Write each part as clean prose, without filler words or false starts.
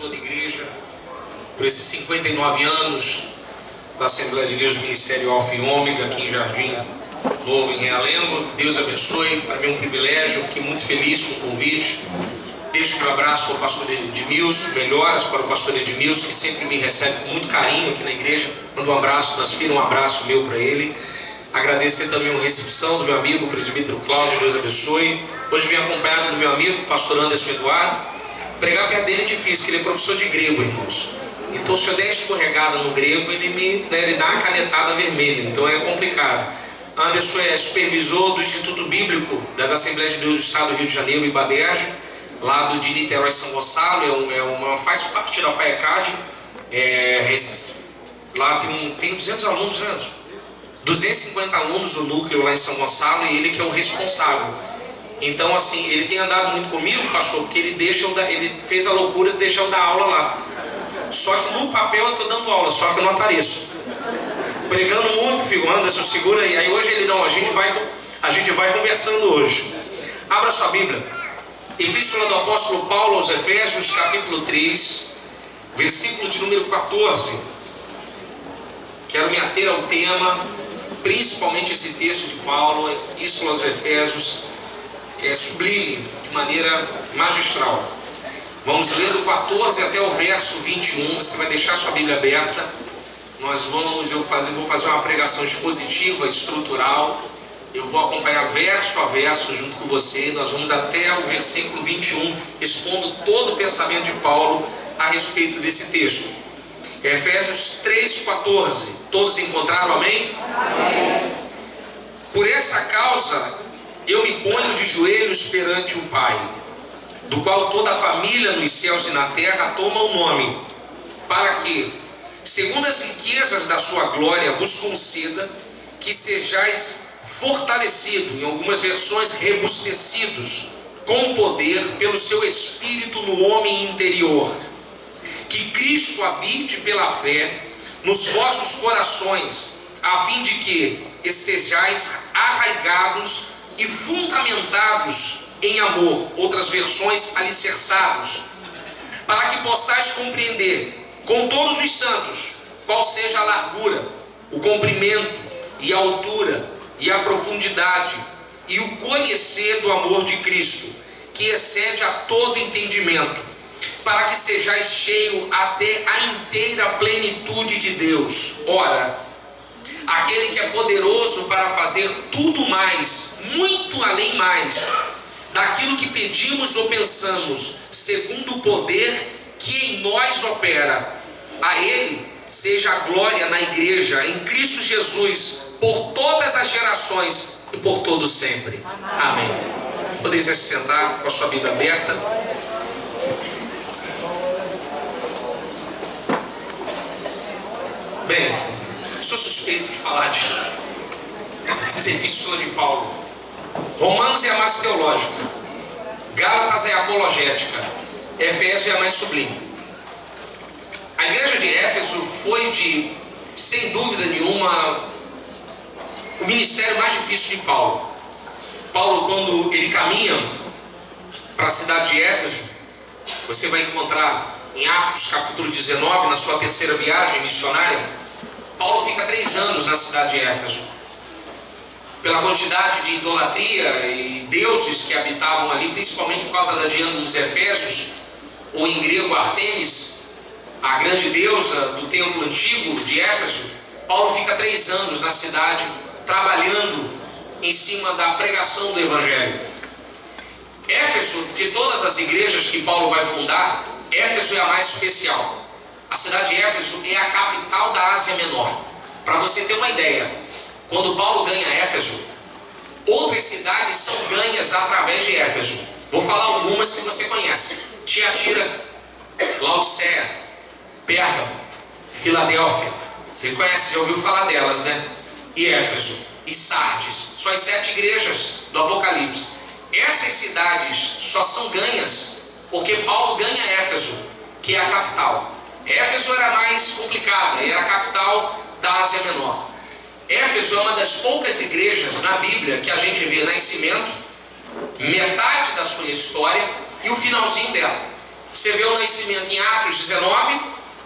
toda a igreja, por esses 59 anos da Assembleia de Deus Ministério Alfa e Ômega, aqui em Jardim Novo, em Realengo. Deus abençoe, para mim é um privilégio, eu fiquei muito feliz com o convite. Deixo meu abraço ao pastor Edmilson, melhoras para o pastor Edmilson, que sempre me recebe com muito carinho aqui na igreja. Mando um abraço, transfiro um abraço meu para ele. Agradecer também a recepção do meu amigo, o presbítero Cláudio, Deus abençoe. Hoje vim acompanhado do meu amigo, pastor Anderson Eduardo. Pregar perto dele é difícil, porque ele é professor de grego, irmãos. Então, se eu der escorregada no grego, ele dá uma canetada vermelha, então é complicado. Anderson é supervisor do Instituto Bíblico das Assembleias de Deus do Estado do Rio de Janeiro, Ibaderj, lá de Niterói, São Gonçalo, faz parte da FAECAD. Lá tem 200 alunos, né? 250 alunos no núcleo lá em São Gonçalo, e ele que é o responsável. Então, assim, ele tem andado muito comigo, pastor, porque ele fez a loucura de deixar eu dar aula lá. Só que no papel eu estou dando aula, só que eu não apareço. Pregando muito, filho, Anderson, segura aí. Aí hoje ele não, a gente vai conversando hoje. Abra sua Bíblia. Epístola do apóstolo Paulo aos Efésios, capítulo 3, versículo de número 14. Quero me ater ao tema, principalmente esse texto de Paulo, Epístola aos Efésios, é sublime, de maneira magistral. Vamos ler do 14 até o verso 21, você vai deixar sua Bíblia aberta. Eu vou fazer uma pregação expositiva, estrutural. Eu vou acompanhar verso a verso junto com você. Nós vamos até o versículo 21, expondo todo o pensamento de Paulo a respeito desse texto. Efésios 3,14. Todos encontraram, amém? Amém. Por essa causa, eu me ponho de joelhos perante o Pai, do qual toda a família nos céus e na terra toma o nome, para que, segundo as riquezas da sua glória, vos conceda que sejais fortalecidos, em algumas versões rebustecidos, com poder pelo seu Espírito no homem interior, que Cristo habite pela fé nos vossos corações, a fim de que estejais arraigados e fundamentados em amor, outras versões alicerçados, para que possais compreender com todos os santos qual seja a largura, o comprimento e a altura e a profundidade, e o conhecer do amor de Cristo, que excede a todo entendimento, para que sejais cheio até a inteira plenitude de Deus. Ora, aquele que é poderoso para fazer tudo mais, muito além mais, daquilo que pedimos ou pensamos, segundo o poder que em nós opera. A Ele seja a glória na igreja, em Cristo Jesus, por todas as gerações e por todo sempre. Amém. Podeis se sentar com a sua Bíblia aberta. Bem, sou suspeito de falar de epístola de Paulo. Romanos é a mais teológica, Gálatas é a apologética, Efésios é a mais sublime. A igreja de Éfeso foi, sem dúvida nenhuma, o ministério mais difícil de Paulo. Paulo, quando ele caminha para a cidade de Éfeso, você vai encontrar em Atos capítulo 19, na sua terceira viagem missionária, Paulo fica 3 anos na cidade de Éfeso. Pela quantidade de idolatria e deuses que habitavam ali, principalmente por causa da Diana dos Efésios, ou em grego Artemis, a grande deusa do templo antigo de Éfeso, Paulo fica 3 anos na cidade, trabalhando em cima da pregação do Evangelho. Éfeso, de todas as igrejas que Paulo vai fundar, Éfeso é a mais especial. A cidade de Éfeso é a capital da Ásia Menor. Para você ter uma ideia, quando Paulo ganha Éfeso, outras cidades são ganhas através de Éfeso. Vou falar algumas que você conhece: Tiatira, Laodiceia, Pérgamo, Filadélfia. Você conhece, já ouviu falar delas, né? E Éfeso, e Sardes. São as 7 igrejas do Apocalipse. Essas cidades só são ganhas porque Paulo ganha Éfeso, que é a capital. Éfeso era mais complicada, era a capital da Ásia Menor. Éfeso é uma das poucas igrejas na Bíblia que a gente vê nascimento, metade da sua história e o finalzinho dela. Você vê o nascimento em Atos 19,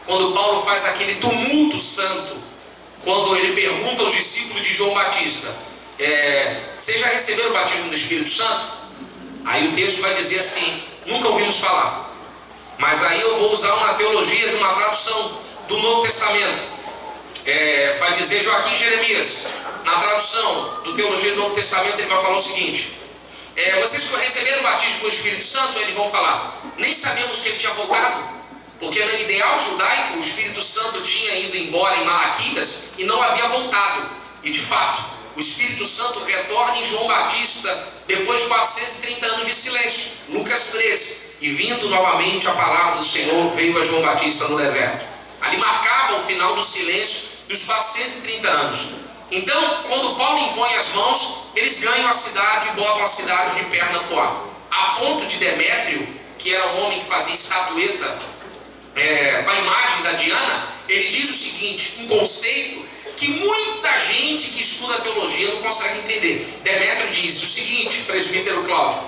quando Paulo faz aquele tumulto santo, quando ele pergunta aos discípulos de João Batista, vocês já receberam o batismo do Espírito Santo? Aí o texto vai dizer assim, nunca ouvimos falar. Mas aí eu vou usar uma teologia de uma tradução do Novo Testamento. Vai dizer Joaquim Jeremias, na tradução do Teologia do Novo Testamento, ele vai falar o seguinte: vocês receberam o batismo com o Espírito Santo? Eles vão falar, nem sabemos que ele tinha voltado, porque no ideal judaico o Espírito Santo tinha ido embora em Malaquias e não havia voltado. E de fato, o Espírito Santo retorna em João Batista depois de 430 anos de silêncio, Lucas 3, e vindo novamente a palavra do Senhor veio a João Batista no deserto. Ali marcava o final do silêncio dos 430 anos. Então, quando Paulo impõe as mãos, eles ganham a cidade e botam a cidade de perna pro ar. A ponto de Demétrio, que era um homem que fazia estatueta com a imagem da Diana, ele diz o seguinte, um conceito que muita gente que estuda teologia não consegue entender. Demétrio diz o seguinte, presbítero Cláudio: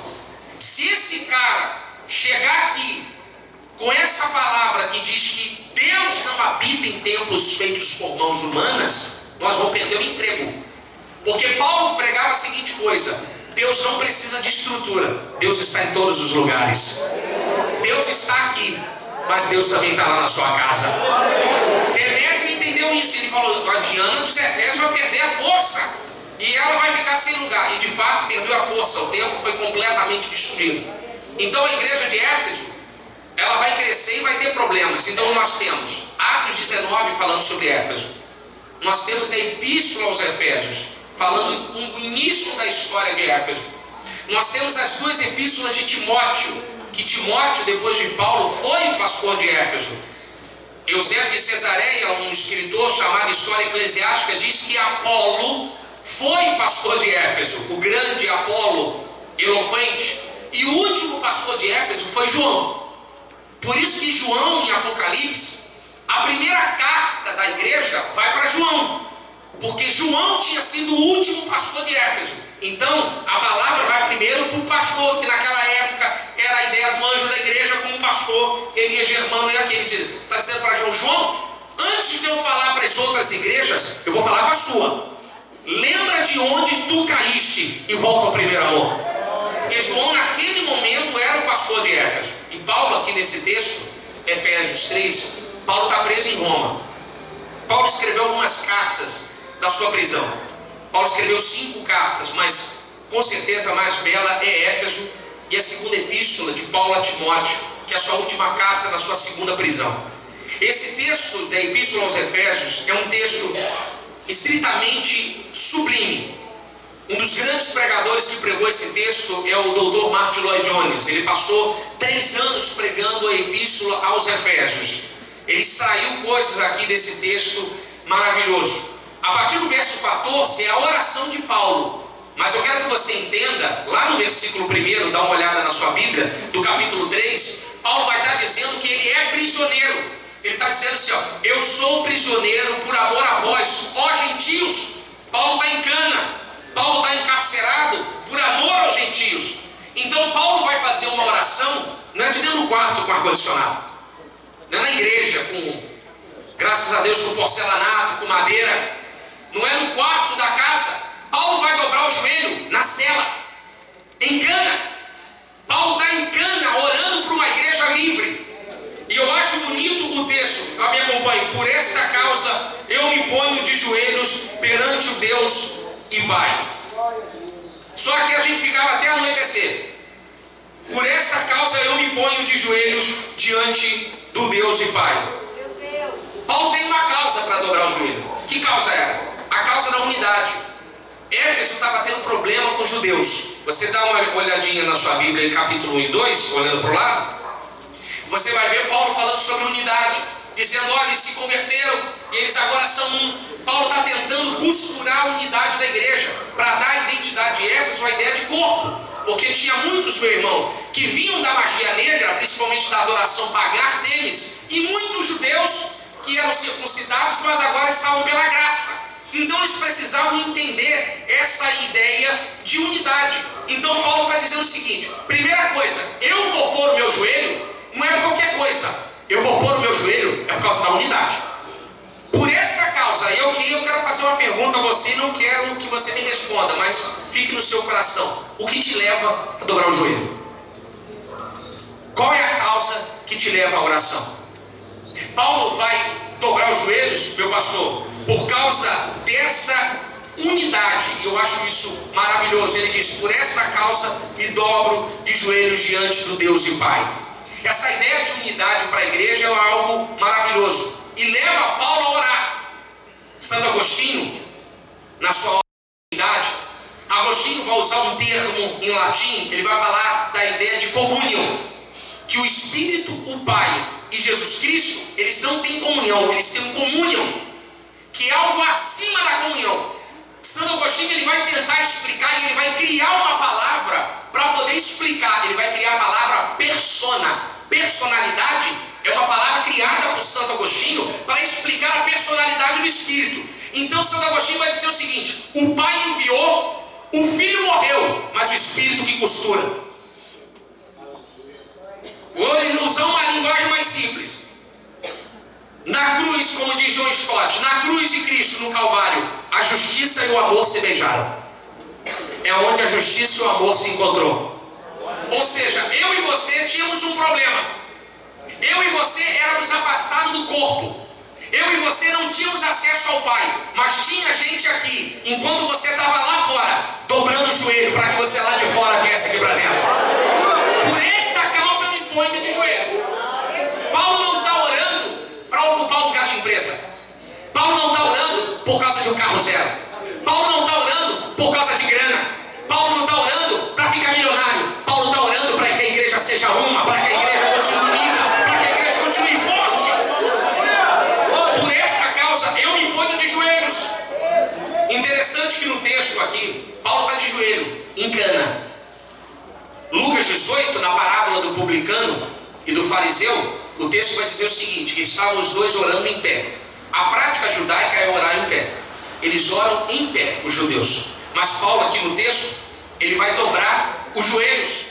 se esse cara chegar aqui com essa palavra que diz que Deus não habita em templos feitos por mãos humanas, nós vamos perder o emprego. Porque Paulo pregava a seguinte coisa: Deus não precisa de estrutura, Deus está em todos os lugares. Deus está aqui, mas Deus também está lá na sua casa. Demétrio entendeu isso, ele falou: a Diana dos Efésios vai perder a força e ela vai ficar sem lugar. E de fato perdeu a força, o templo foi completamente destruído. Então a igreja de Éfeso, ela vai crescer e vai ter problemas. Então nós temos Atos 19 falando sobre Éfeso, nós temos a Epístola aos Efésios falando do início da história de Éfeso, nós temos as duas epístolas de Timóteo, que Timóteo, depois de Paulo, foi o pastor de Éfeso. Eusébio de Cesareia, um escritor chamado História Eclesiástica, diz que Apolo foi pastor de Éfeso, o grande Apolo, eloquente, e o último pastor de Éfeso foi João. Por isso que João, em Apocalipse, a primeira carta da igreja vai para João, porque João tinha sido o último pastor de Éfeso. Então a palavra vai primeiro para o pastor, que naquela época era a ideia do anjo da igreja como pastor. Elias Germano e aquele está dizendo para João: antes de eu falar para as outras igrejas, eu vou falar com a sua. Lembra de onde tu caíste e volta ao primeiro amor. Porque João naquele momento era o pastor de Éfeso. E Paulo aqui nesse texto, Efésios 3, Paulo está preso em Roma. Paulo escreveu algumas cartas da sua prisão. Paulo escreveu 5 cartas, mas com certeza a mais bela é Éfeso e a segunda epístola de Paulo a Timóteo, que é a sua última carta na sua segunda prisão. Esse texto da epístola aos Efésios é um texto estritamente sublime. Um dos grandes pregadores que pregou esse texto é o Dr. Martin Lloyd Jones. Ele passou 3 anos pregando a epístola aos Efésios. Ele extraiu coisas aqui desse texto maravilhoso. A partir do verso 14 é a oração de Paulo. Mas eu quero que você entenda, lá no versículo 1, dá uma olhada na sua Bíblia, do capítulo 3, Paulo vai estar dizendo que ele é prisioneiro. Ele está dizendo assim, eu sou prisioneiro por amor a vós, ó gentios. Paulo está em cana, Paulo está encarcerado por amor aos gentios. Então Paulo vai fazer uma oração, não é de dentro do quarto com ar-condicionado, não é na igreja, graças a Deus, com porcelanato, com madeira, não é no quarto da casa. Paulo vai dobrar o joelho na cela, em cana. Paulo está em cana, orando para uma igreja livre. E eu acho bonito o texto, me acompanhe: por esta causa eu me ponho de joelhos perante o Deus e Pai. Só que a gente ficava até anoitecer. Por esta causa eu me ponho de joelhos diante do Deus e Pai. Paulo tem uma causa para dobrar o joelho. Que causa era? A causa da unidade. Éfeso estava tendo problema com os judeus. Você dá uma olhadinha na sua Bíblia em capítulo 1 e 2, olhando para o lado, você vai ver Paulo falando sobre unidade, dizendo: olha, eles se converteram e eles agora são um. Paulo está tentando costurar a unidade da igreja, para dar a identidade de Éfeso, a ideia de corpo. Porque tinha muitos, meu irmão, que vinham da magia negra, principalmente da adoração pagã deles, e muitos judeus que eram circuncidados, mas agora estavam pela graça. Então eles precisavam entender essa ideia de unidade. Então Paulo está dizendo o seguinte: primeira coisa, eu vou pôr o meu joelho, não é porque eu coisa, eu vou pôr o meu joelho, é por causa da unidade. Por esta causa, eu quero fazer uma pergunta a você, não quero que você me responda, mas fique no seu coração. O que te leva a dobrar o joelho? Qual é a causa que te leva à oração? Paulo vai dobrar os joelhos, meu pastor, por causa dessa unidade, e eu acho isso maravilhoso. Ele diz: por esta causa me dobro de joelhos diante do Deus e Pai. Essa ideia de unidade para a igreja é algo maravilhoso e leva Paulo a orar. Santo Agostinho, na sua unidade, Agostinho vai usar um termo em latim. Ele vai falar da ideia de comunhão, que o Espírito, o Pai e Jesus Cristo, eles não têm comunhão, eles têm comunhão, que é algo acima da comunhão. Santo Agostinho, ele vai tentar explicar, e ele vai criar uma palavra para poder explicar. Ele vai criar a palavra persona. Personalidade é uma palavra criada por Santo Agostinho para explicar a personalidade do Espírito. Então Santo Agostinho vai dizer o seguinte: o Pai enviou, o Filho morreu, mas o Espírito que costura. Vou usar uma linguagem mais simples. Na cruz, como diz John Stott, na cruz de Cristo, no Calvário, a justiça e o amor se beijaram. É onde a justiça e o amor se encontrou. Ou seja, eu e você tínhamos um problema. Eu e você éramos afastados do corpo. Eu e você não tínhamos acesso ao Pai. Mas tinha gente aqui, enquanto você estava lá fora, dobrando o joelho para que você lá de fora viesse aqui para dentro. Por esta causa me ponho de joelho. Paulo não está orando para ocupar um lugar de empresa. Paulo não está orando por causa de um carro zero. Paulo não está orando por causa de grana. Paulo não está orando para ficar milionário. Paulo está orando para que a igreja seja uma, para que a igreja continue unida, para que a igreja continue forte. Por esta causa eu me ponho de joelhos. Interessante que no texto aqui, Paulo está de joelho em Cana. Lucas 18, na parábola do publicano e do fariseu, o texto vai dizer o seguinte: que estavam os dois orando em pé. A prática judaica é orar em pé. Eles oram em pé, os judeus. Mas Paulo aqui no texto, ele vai dobrar os joelhos.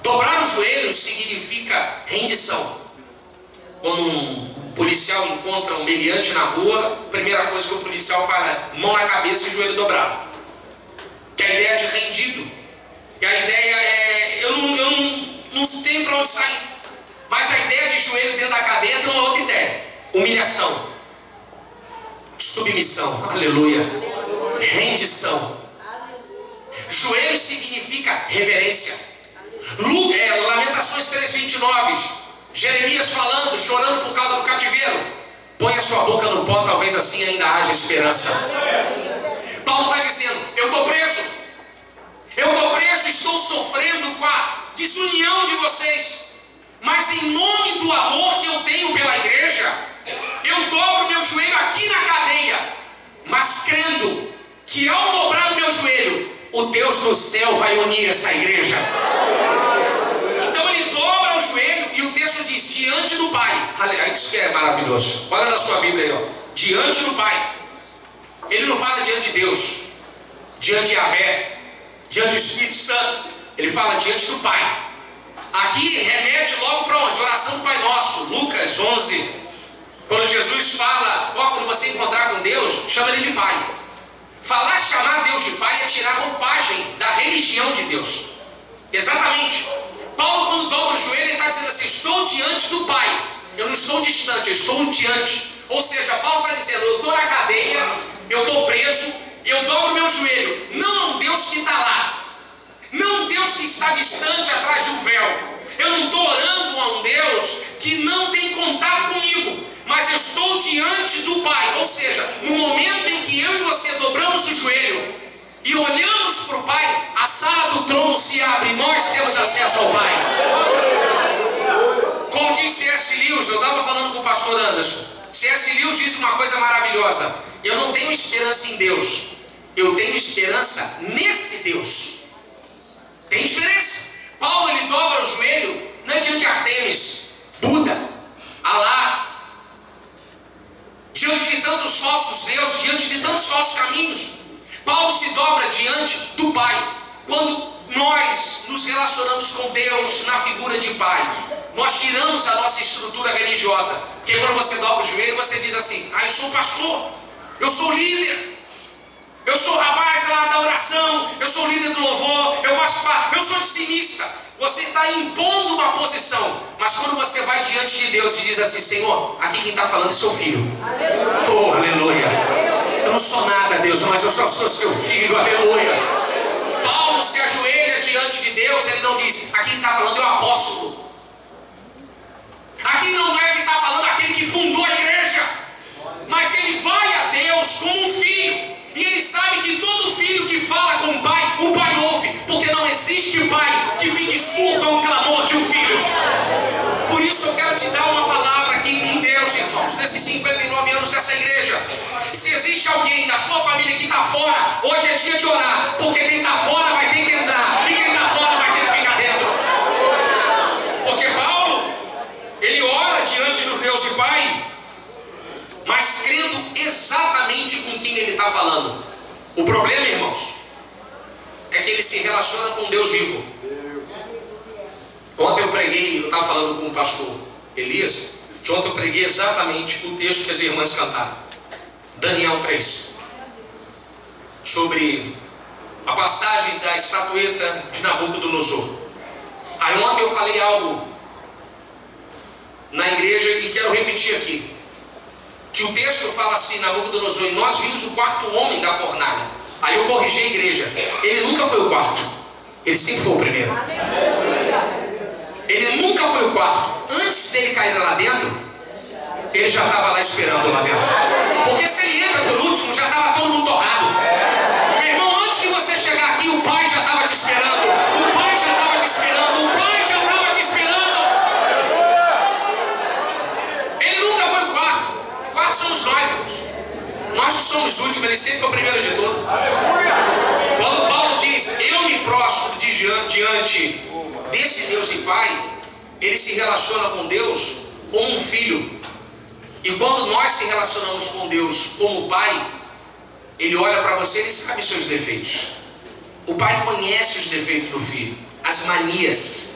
Dobrar os joelhos significa rendição. Quando um policial encontra um meliante na rua, a primeira coisa que o policial fala é mão na cabeça e joelho dobrado. Que é a ideia de rendido. E a ideia é, eu não tenho para onde sair. Mas a ideia de joelho dentro da cadeia tem uma outra ideia: humilhação, submissão, aleluia, rendição. Joelho significa reverência. Lamentações 3:29, Jeremias falando, chorando por causa do cativeiro: põe a sua boca no pó, talvez assim ainda haja esperança. Paulo está dizendo: eu estou preso, estou sofrendo com a desunião de vocês, mas em nome do amor que eu tenho pela igreja, eu dobro meu joelho aqui na cadeia, mas crendo que ao dobrar o meu joelho, o Deus do céu vai unir essa igreja. Então ele dobra o joelho e o texto diz: diante do Pai. Isso que é maravilhoso. Olha na sua Bíblia aí, ó. Diante do Pai. Ele não fala diante de Deus, diante de Yahvé, diante do Espírito Santo. Ele fala diante do Pai. Aqui remete logo para onde? Oração do Pai Nosso, Lucas 11. Quando Jesus fala, quando você encontrar com Deus, chama Ele de Pai. Chamar Deus de Pai é tirar a roupagem da religião de Deus. Exatamente. Paulo, quando dobra o joelho, ele está dizendo assim: estou diante do Pai. Eu não estou distante, eu estou diante. Ou seja, Paulo está dizendo: eu estou na cadeia, eu estou preso, eu dobro meu joelho. Não é um Deus que está lá, não é um Deus que está distante atrás de um véu. Eu não estou orando a um Deus que não tem contato comigo, mas eu estou diante do Pai. Ou seja, no momento em que eu e você dobramos o joelho e olhamos para o Pai, a sala do trono se abre e nós temos acesso ao Pai. Como diz C.S. Lewis, eu estava falando com o pastor Anderson, C.S. Lewis diz uma coisa maravilhosa: eu não tenho esperança em Deus, eu tenho esperança nesse Deus. Tem diferença. Paulo, ele dobra o joelho não é diante de Artemis, Buda, Alá, diante de tantos falsos deuses, diante de tantos falsos caminhos. Paulo se dobra diante do Pai. Quando nós nos relacionamos com Deus na figura de Pai, Nós tiramos a nossa estrutura religiosa. Porque quando você dobra o joelho, você diz assim: eu sou pastor, eu sou líder, eu sou o rapaz lá da oração, eu sou líder do louvor, eu faço parte, eu sou dizimista. Você está impondo uma posição. Mas quando você vai diante de Deus e diz assim: Senhor, aqui quem está falando é seu filho. Aleluia. Oh, aleluia. Eu não sou nada, Deus, mas eu só sou seu filho. Aleluia. Paulo se ajoelha diante de Deus, ele não diz: aqui quem está falando é o apóstolo. Aqui não é que está falando aquele que fundou a igreja. Mas ele vai a Deus como um filho. E ele sabe que todo filho que fala com o pai ouve. Porque não existe pai que fique surdo ao clamor de um filho. Por isso eu quero te dar uma palavra aqui em Deus, irmãos. Nesses 59 anos dessa igreja. Se existe alguém da sua família que está fora, hoje é dia de orar. Porque quem está fora vai ter que entrar. E quem está fora vai ter que ficar dentro. Porque Paulo, ele ora diante do Deus e Pai, mas crendo exatamente com quem ele está falando. O problema, irmãos, é que ele se relaciona com Deus vivo. Ontem eu preguei, eu estava falando com o pastor Elias, que ontem eu preguei exatamente o texto que as irmãs cantaram, Daniel 3, sobre a passagem da estatueta de Nabucodonosor. Aí ontem eu falei algo na igreja e quero repetir aqui. Que o texto fala assim, Nabucodonosor, e nós vimos o quarto homem da fornalha. Aí eu corrigi a igreja. Ele nunca foi o quarto. Ele sempre foi o primeiro. Ele nunca foi o quarto. Antes dele cair lá dentro, ele já estava lá esperando lá dentro. Porque se ele entra por último, já estava todo mundo torrado. Meu irmão, antes de você chegar aqui, o pai já estava te esperando. O pai já estava te esperando. O pai já estava te esperando. Ele nunca foi o quarto. Quarto somos nós, irmãos. Nós que somos últimos, ele sempre é o primeiro de todos. Quando Paulo diz: eu me prostro diante desse Deus e Pai, ele se relaciona com Deus como um filho. E quando nós se relacionamos com Deus como pai, ele olha para você, ele sabe os seus defeitos. O pai conhece os defeitos do filho, as manias,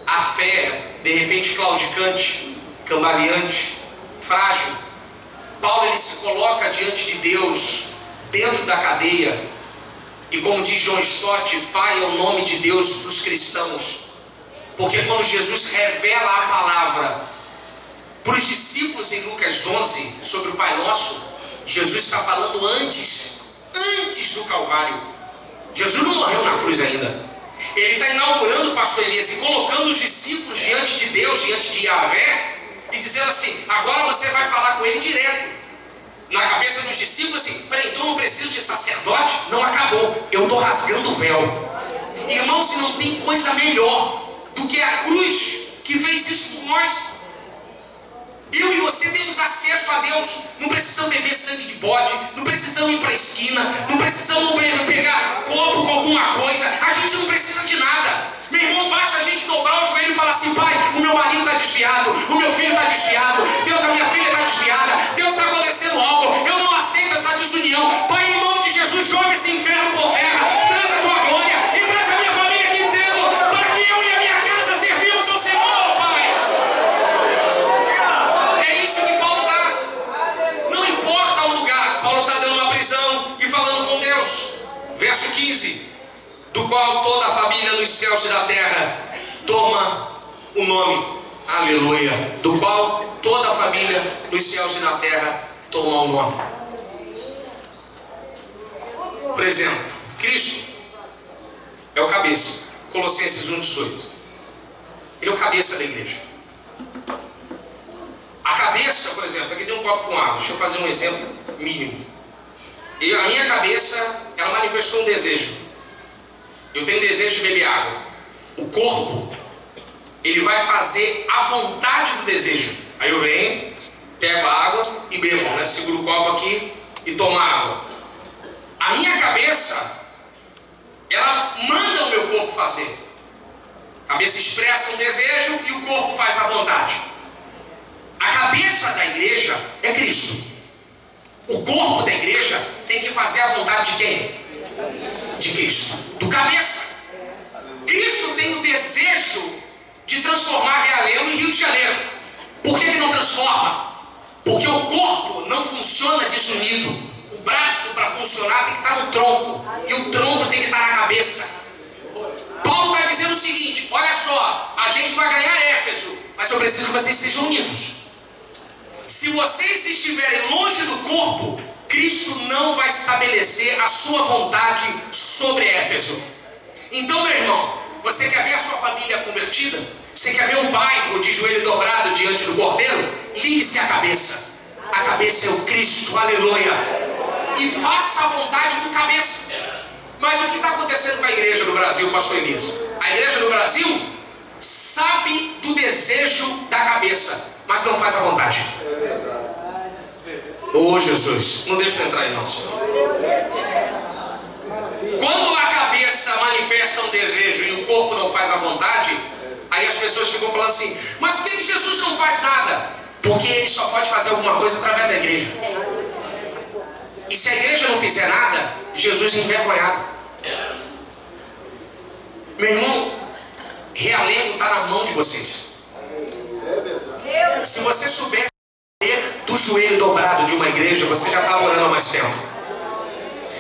a fé, de repente claudicante, cambaleante, frágil. Paulo, ele se coloca diante de Deus, dentro da cadeia, e como diz John Stott, pai é o nome de Deus para os cristãos, porque quando Jesus revela a palavra para os discípulos em Lucas 11, sobre o Pai Nosso, Jesus está falando antes do Calvário. Jesus não morreu na cruz ainda. Ele está inaugurando o pastor Elias e colocando os discípulos diante de Deus, diante de Yahvé, e dizendo assim: agora você vai falar com ele direto. Na cabeça dos discípulos assim: peraí, então eu não preciso de sacerdote? Não, acabou, eu estou rasgando o véu. Irmãos, não tem coisa melhor do que a cruz que fez isso por nós. Eu e você temos acesso a Deus. Não precisamos beber sangue de bode, não precisamos ir para a esquina, não precisamos pegar copo com alguma coisa. A gente não precisa de nada. Meu irmão, basta a gente dobrar o joelho e falar assim: pai, o meu marido está desviado, o meu filho está desviado, Deus, a minha filha está desviada, Deus está acontecendo algo, eu não aceito essa desunião. Pai, em nome de Jesus, joga esse inferno por terra, traz a tua glória e traz a minha família aqui dentro, para que eu e a minha casa servimos ao Senhor, Pai. É isso que Paulo está. Não importa o lugar, Paulo está dando uma prisão e falando com Deus. Verso 15: do qual toda a família nos céus e na terra toma o nome. Aleluia. Do qual toda a família nos céus e na terra toma o nome. Por exemplo, Cristo é o cabeça. Colossenses 1,18. Ele é o cabeça da igreja. A cabeça, por exemplo, aqui tem um copo com água. Deixa eu fazer um exemplo mínimo. E a minha cabeça, ela manifestou um desejo. Eu tenho desejo de beber água. O corpo, ele vai fazer a vontade do desejo. Aí eu venho, pego a água e bebo, né? Seguro o copo aqui e tomo a água. A minha cabeça, ela manda o meu corpo fazer. A cabeça expressa um desejo e o corpo faz a vontade. A cabeça da igreja é Cristo. O corpo da igreja tem que fazer a vontade de quem? De Cristo. Do cabeça. Cristo tem o desejo de transformar Realengo em Rio de Janeiro. Por que não transforma? Porque o corpo não funciona desunido. O braço, para funcionar, tem que estar no tronco. E o tronco tem que estar na cabeça. Paulo está dizendo o seguinte: olha só, a gente vai ganhar Éfeso, mas eu preciso que vocês sejam unidos. Se vocês estiverem longe do corpo, Cristo não vai estabelecer a sua vontade sobre Éfeso. Então, meu irmão, você quer ver a sua família convertida? Você quer ver o bairro de joelho dobrado diante do Cordeiro? Ligue-se a cabeça. A cabeça é o Cristo, aleluia. E faça a vontade do cabeça. Mas o que está acontecendo com a igreja do Brasil, pastor Elias? A igreja do Brasil sabe do desejo da cabeça, mas não faz a vontade. Ô Jesus, não deixa eu entrar aí não, Senhor. Quando a cabeça manifesta um desejo e o corpo não faz a vontade, aí as pessoas ficam falando assim: mas por que Jesus não faz nada? Porque ele só pode fazer alguma coisa através da igreja. E se a igreja não fizer nada, Jesus é envergonhado. Meu irmão, Realengo está na mão de vocês. Se você soubesse do joelho dobrado de uma igreja, você já estava orando há mais tempo.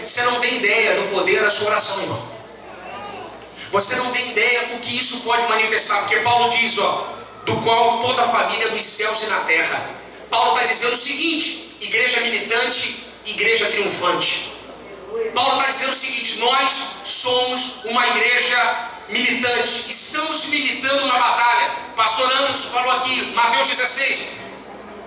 Você não tem ideia do poder da sua oração, irmão. Você não tem ideia do que isso pode manifestar, porque Paulo diz, do qual toda a família dos céus e na terra. Paulo está dizendo o seguinte: igreja militante, igreja triunfante. Paulo está dizendo o seguinte: nós somos uma igreja militante, estamos militando uma batalha. Pastor Anderson falou aqui, Mateus 16,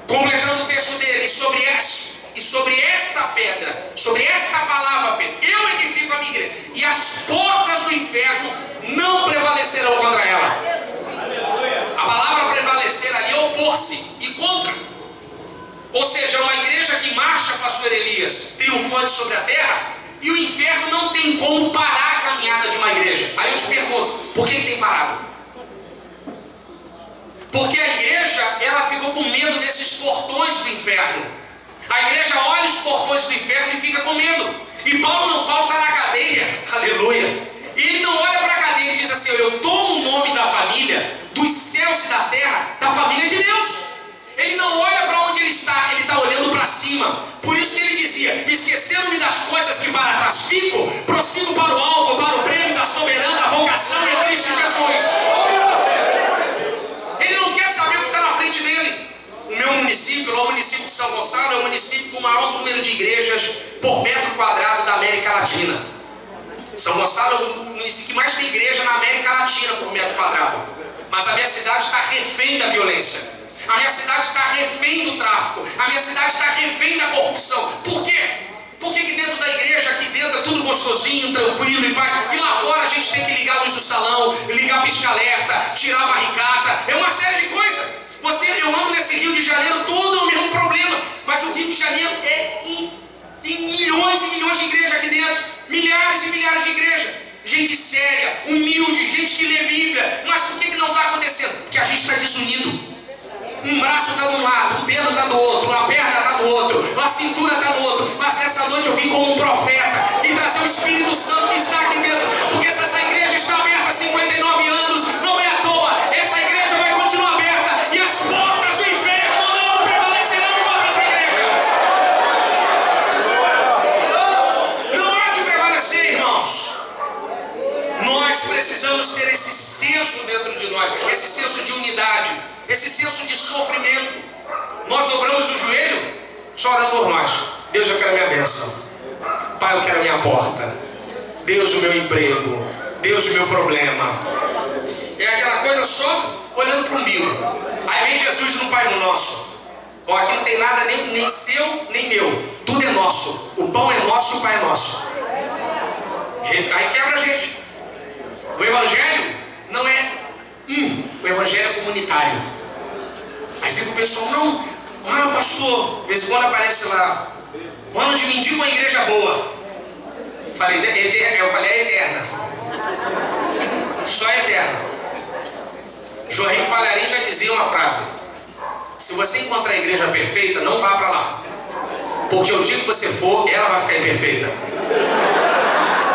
completando o texto dele, e sobre esta pedra, sobre esta palavra, Pedro, eu edifico a minha igreja, e as portas do inferno não prevalecerão contra ela. A palavra prevalecer ali é opor-se e contra. Ou seja, é uma igreja que marcha, pastor Elias, triunfante sobre a terra, e o inferno não tem como parar a caminhada de uma igreja. Aí eu te pergunto, por que tem parado? Porque a igreja, ela ficou com medo desses portões do inferno. A igreja olha os portões do inferno e fica com medo. E Paulo está na cadeia, aleluia. E ele não olha para a cadeia e diz assim: eu tomo o nome da família, dos céus e da terra, da família de Deus. Ele não olha para onde ele está olhando para cima. Por isso que ele dizia: esquecendo-me das coisas que para trás fico, prossigo para o alvo, para o prêmio da soberana vocação em Cristo Jesus. Ele não quer saber o que está na frente dele. O meu município, o município de São Gonçalo, é o município com o maior número de igrejas por metro quadrado da América Latina. São Gonçalo é o município que mais tem igreja na América Latina por metro quadrado. Mas a minha cidade está refém da violência. A minha cidade está refém do tráfico. A minha cidade está refém da corrupção. Por quê? Por que dentro da igreja, aqui dentro, é tudo gostosinho, tranquilo, em paz? E lá fora a gente tem que ligar a luz do salão, ligar a pisca-alerta, tirar a barricada. É uma série de coisas. Eu amo nesse Rio de Janeiro todo o mesmo problema. Mas o Rio de Janeiro tem milhões e milhões de igrejas aqui dentro. Milhares e milhares de igrejas. Gente séria, humilde, gente que lê Bíblia. Mas por que não está acontecendo? Porque a gente está desunido. Um braço está de um lado, o dedo está do outro, a perna está do outro, a cintura está do outro. Mas nessa noite eu vim como um profeta e trazer o Espírito Santo que está aqui dentro. Porque se essa igreja está aberta há 59 anos, não é à toa. Essa igreja vai continuar aberta e as portas do inferno não prevalecerão contra essa igreja. Não há de prevalecer, irmãos. Nós precisamos ter esse senso dentro de nós, esse senso de unidade, esse senso de sofrimento. Nós dobramos o joelho, só orando por nós. Deus, eu quero a minha bênção. Pai, eu quero a minha porta. Deus, o meu emprego. Deus, o meu problema. É aquela coisa só olhando para o umbigo. Aí vem Jesus no Pai Nosso. Aqui não tem nada nem seu, nem meu. Tudo é nosso. O pão é nosso e o Pai é nosso. Aí quebra a gente. O Evangelho não é o Evangelho é comunitário. Aí fica o pessoal: pastor, de vez em quando aparece lá, Ronald me indica uma igreja boa. Eu falei, é eterna. Só é eterna. Joaquim Palharim já dizia uma frase: se você encontrar a igreja perfeita, não vá para lá, porque o dia que você for, ela vai ficar imperfeita.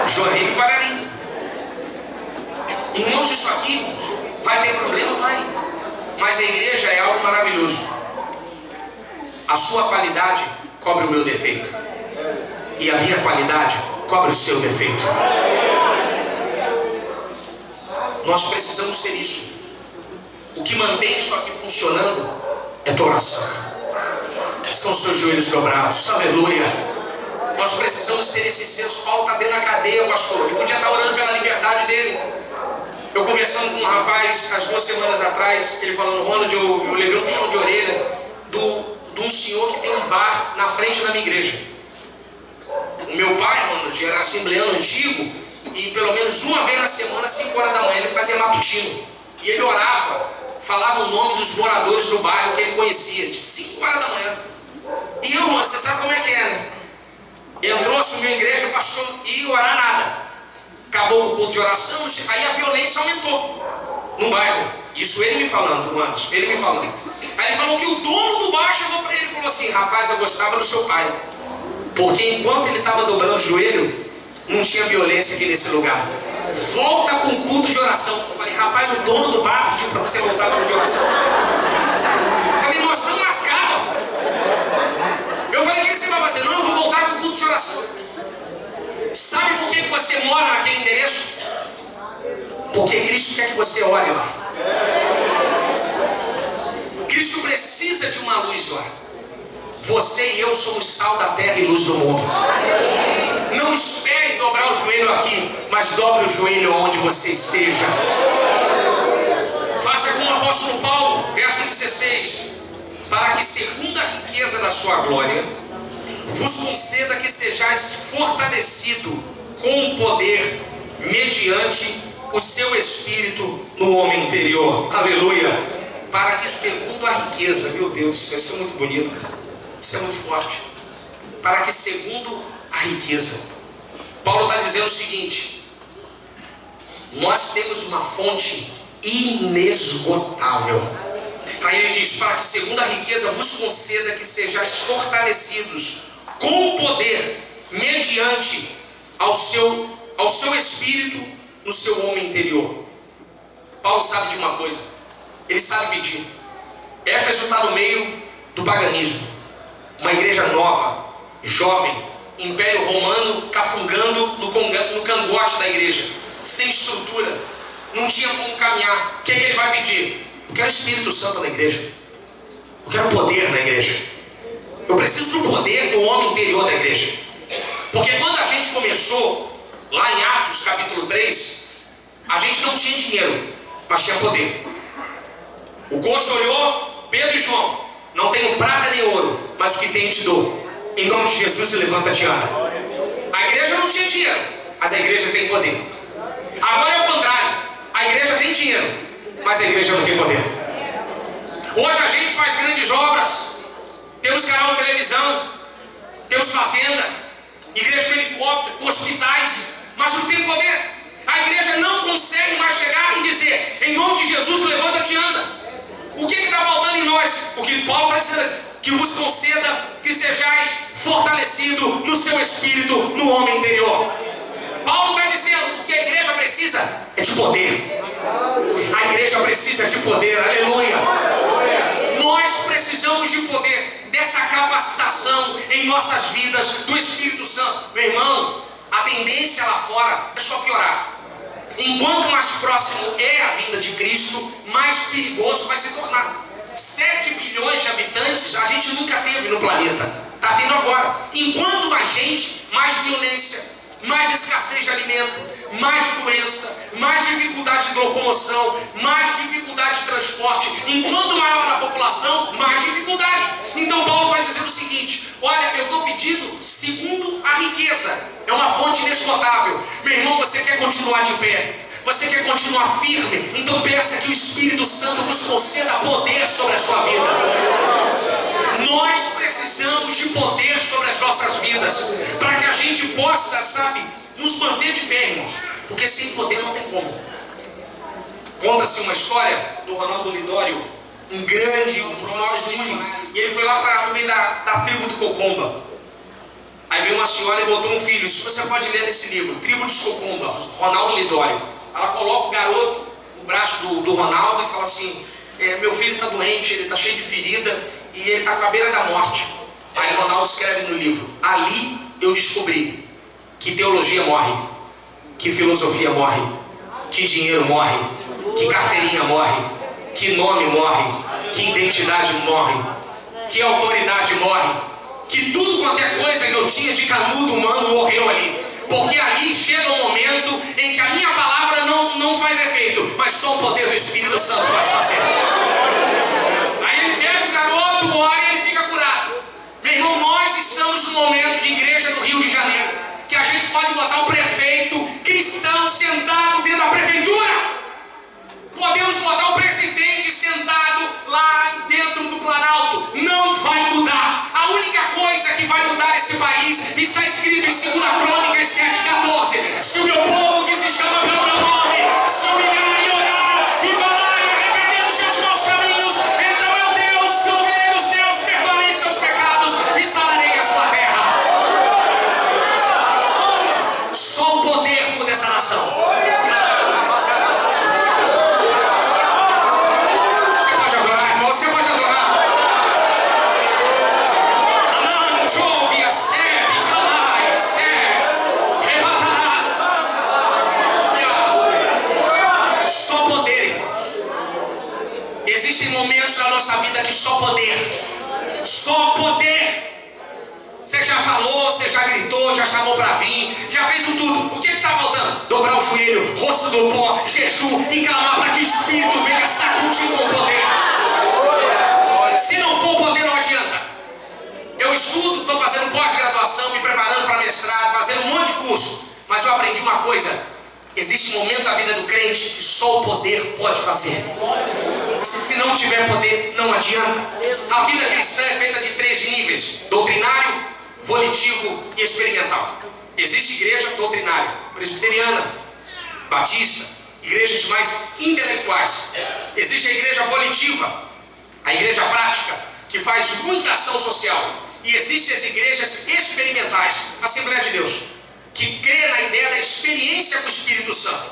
Joaquim Palharim. Irmãos, isso aqui, Vai ter problema? Vai. Mas a igreja é algo maravilhoso. A sua qualidade cobre o meu defeito. E a minha qualidade cobre o seu defeito. Nós precisamos ter isso. O que mantém isso aqui funcionando é tua oração. São os seus joelhos dobrados. Aleluia. Nós precisamos ter esse senso. Paulo está dentro da cadeia, pastor. Ele podia estar orando pela liberdade dele. Eu conversando com um rapaz, as 2 semanas atrás, ele falando, Ronald, eu levei um puxão de orelha de um senhor que tem um bar na frente da minha igreja. O meu pai, Ronald, era assembleano antigo, e pelo menos uma vez na semana, 5 horas da manhã, ele fazia matutino. E ele orava, falava o nome dos moradores do bairro que ele conhecia, de 5 horas da manhã. E eu, você sabe como é que é, né? Entrou, assumiu a igreja, passou e orar nada. Acabou o culto de oração, aí a violência aumentou no bairro. Isso ele me falando, Anderson, ele me falando. Aí ele falou que o dono do bar chegou para ele e falou assim, rapaz, eu gostava do seu pai. Porque enquanto ele estava dobrando o joelho, não tinha violência aqui nesse lugar. Volta com o culto de oração. Eu falei, rapaz, o dono do bar pediu para você voltar para o culto de oração. Eu falei, nós estamos lascados. Eu falei, o que você vai fazer? Não, eu vou voltar com o culto de oração. Sabe por que você mora naquele endereço? Porque Cristo quer que você ore lá. Cristo precisa de uma luz lá. Você e eu somos sal da terra e luz do mundo. Não espere dobrar o joelho aqui, mas dobre o joelho onde você esteja. Faça como o apóstolo Paulo, verso 16. Para que segundo a riqueza da sua glória, vos conceda que sejais fortalecido com o poder, mediante o seu Espírito no homem interior. Aleluia. Para que segundo a riqueza, meu Deus, isso é muito bonito, cara. Isso é muito forte. Para que segundo a riqueza. Paulo está dizendo o seguinte: nós temos uma fonte inesgotável. Aí ele diz, para que segundo a riqueza vos conceda que sejais fortalecidos com poder, mediante ao seu Espírito no seu homem interior. Paulo sabe de uma coisa, ele sabe pedir. Éfeso está no meio do paganismo, uma igreja nova, jovem, Império Romano cafungando no cangote da igreja, sem estrutura, não tinha como caminhar. O que ele vai pedir? Eu quero o Espírito Santo na igreja, eu quero poder na igreja. Eu preciso do poder do homem interior da igreja. Porque quando a gente começou, lá em Atos capítulo 3, a gente não tinha dinheiro, mas tinha poder. O coxo olhou, Pedro e João, não tenho prata nem ouro, mas o que tenho te dou. Em nome de Jesus, se levanta-te e anda. A igreja não tinha dinheiro, mas a igreja tem poder. Agora é o contrário, a igreja tem dinheiro, mas a igreja não tem poder. Hoje a gente faz grandes obras, temos canal de televisão, temos fazenda, igreja de helicóptero, hospitais, mas não tem poder. A igreja não consegue mais chegar e dizer, em nome de Jesus, levanta-te e anda. O que está faltando em nós? O que Paulo está dizendo, que vos conceda que sejais fortalecido no seu espírito, no homem interior. Paulo está dizendo, o que a igreja precisa é de poder. A igreja precisa de poder, aleluia. Nós precisamos de poder, dessa capacitação em nossas vidas do Espírito Santo. Meu irmão, a tendência lá fora é só piorar. Enquanto mais próximo é a vinda de Cristo, mais perigoso vai se tornar. 7 bilhões de habitantes a gente nunca teve no planeta, está tendo agora. Enquanto mais gente, mais violência, mais escassez de alimento, mais doença, mais dificuldade de locomoção, mais dificuldade de transporte. Enquanto maior a população, mais dificuldade. Então Paulo vai dizendo o seguinte: olha, eu estou pedindo segundo a riqueza, é uma fonte inesgotável. Meu irmão, você quer continuar de pé? Você quer continuar firme? Então peça que o Espírito Santo vos conceda poder sobre a sua vida. Nós precisamos de poder sobre as nossas vidas, para que a gente possa, sabe, nos manter de pé, irmãos. Porque sem poder não tem como. Conta-se uma história do Ronaldo Lidório, um dos maiores missionários. E ele foi lá no meio da tribo do Cocomba. Aí veio uma senhora e botou um filho. Isso você pode ler nesse livro, Tribo de Cocomba, Ronaldo Lidório. Ela coloca o garoto no braço do Ronaldo e fala assim, meu filho está doente, ele está cheio de ferida e ele está com a beira da morte. Aí Ronaldo escreve no livro, ali eu descobri que teologia morre, que filosofia morre, que dinheiro morre, que carteirinha morre, que nome morre, que identidade morre, que autoridade morre, que tudo quanto é coisa que eu tinha de canudo humano morreu ali. Porque ali chega um momento em que a minha palavra não faz efeito, mas só o poder do Espírito Santo pode fazer. Aí ele pega o garoto, ora e ele fica curado. Meu irmão, nós estamos num momento de igreja no Rio de Janeiro, que a gente pode botar um prefeito cristão sentado dentro da prefeitura. Podemos botar o presidente sentado lá dentro do Planalto. Não vai mudar. A única coisa que vai mudar esse país está escrito em 2 Crônicas 7,14. Se o meu povo que se chama pelo meu nome se humilhar e orar e falar e arrepender dos seus maus caminhos, então eu, Deus, ouvirei dos céus, perdoarei seus pecados e sararei a sua terra. Só o poder muda essa nação. Nossa vida que só poder. Você já falou, você já gritou, já chamou para vir, já fez o tudo. O que está faltando? Dobrar o joelho, rosto no pó, jejum e clamar para que o Espírito venha sacudir com o poder. Se não for poder, não adianta. Eu estudo, estou fazendo pós-graduação, me preparando para mestrado, fazendo um monte de curso, mas eu aprendi uma coisa: existe um momento da vida do crente que só o poder pode fazer. Se não tiver poder, não adianta. A vida cristã é feita de 3 níveis: doutrinário, volitivo e experimental. Existe igreja doutrinária, presbiteriana, batista, igrejas mais intelectuais. Existe a igreja volitiva, a igreja prática, que faz muita ação social. E existem as igrejas experimentais, Assembleia de Deus, que crê na ideia da experiência com o Espírito Santo.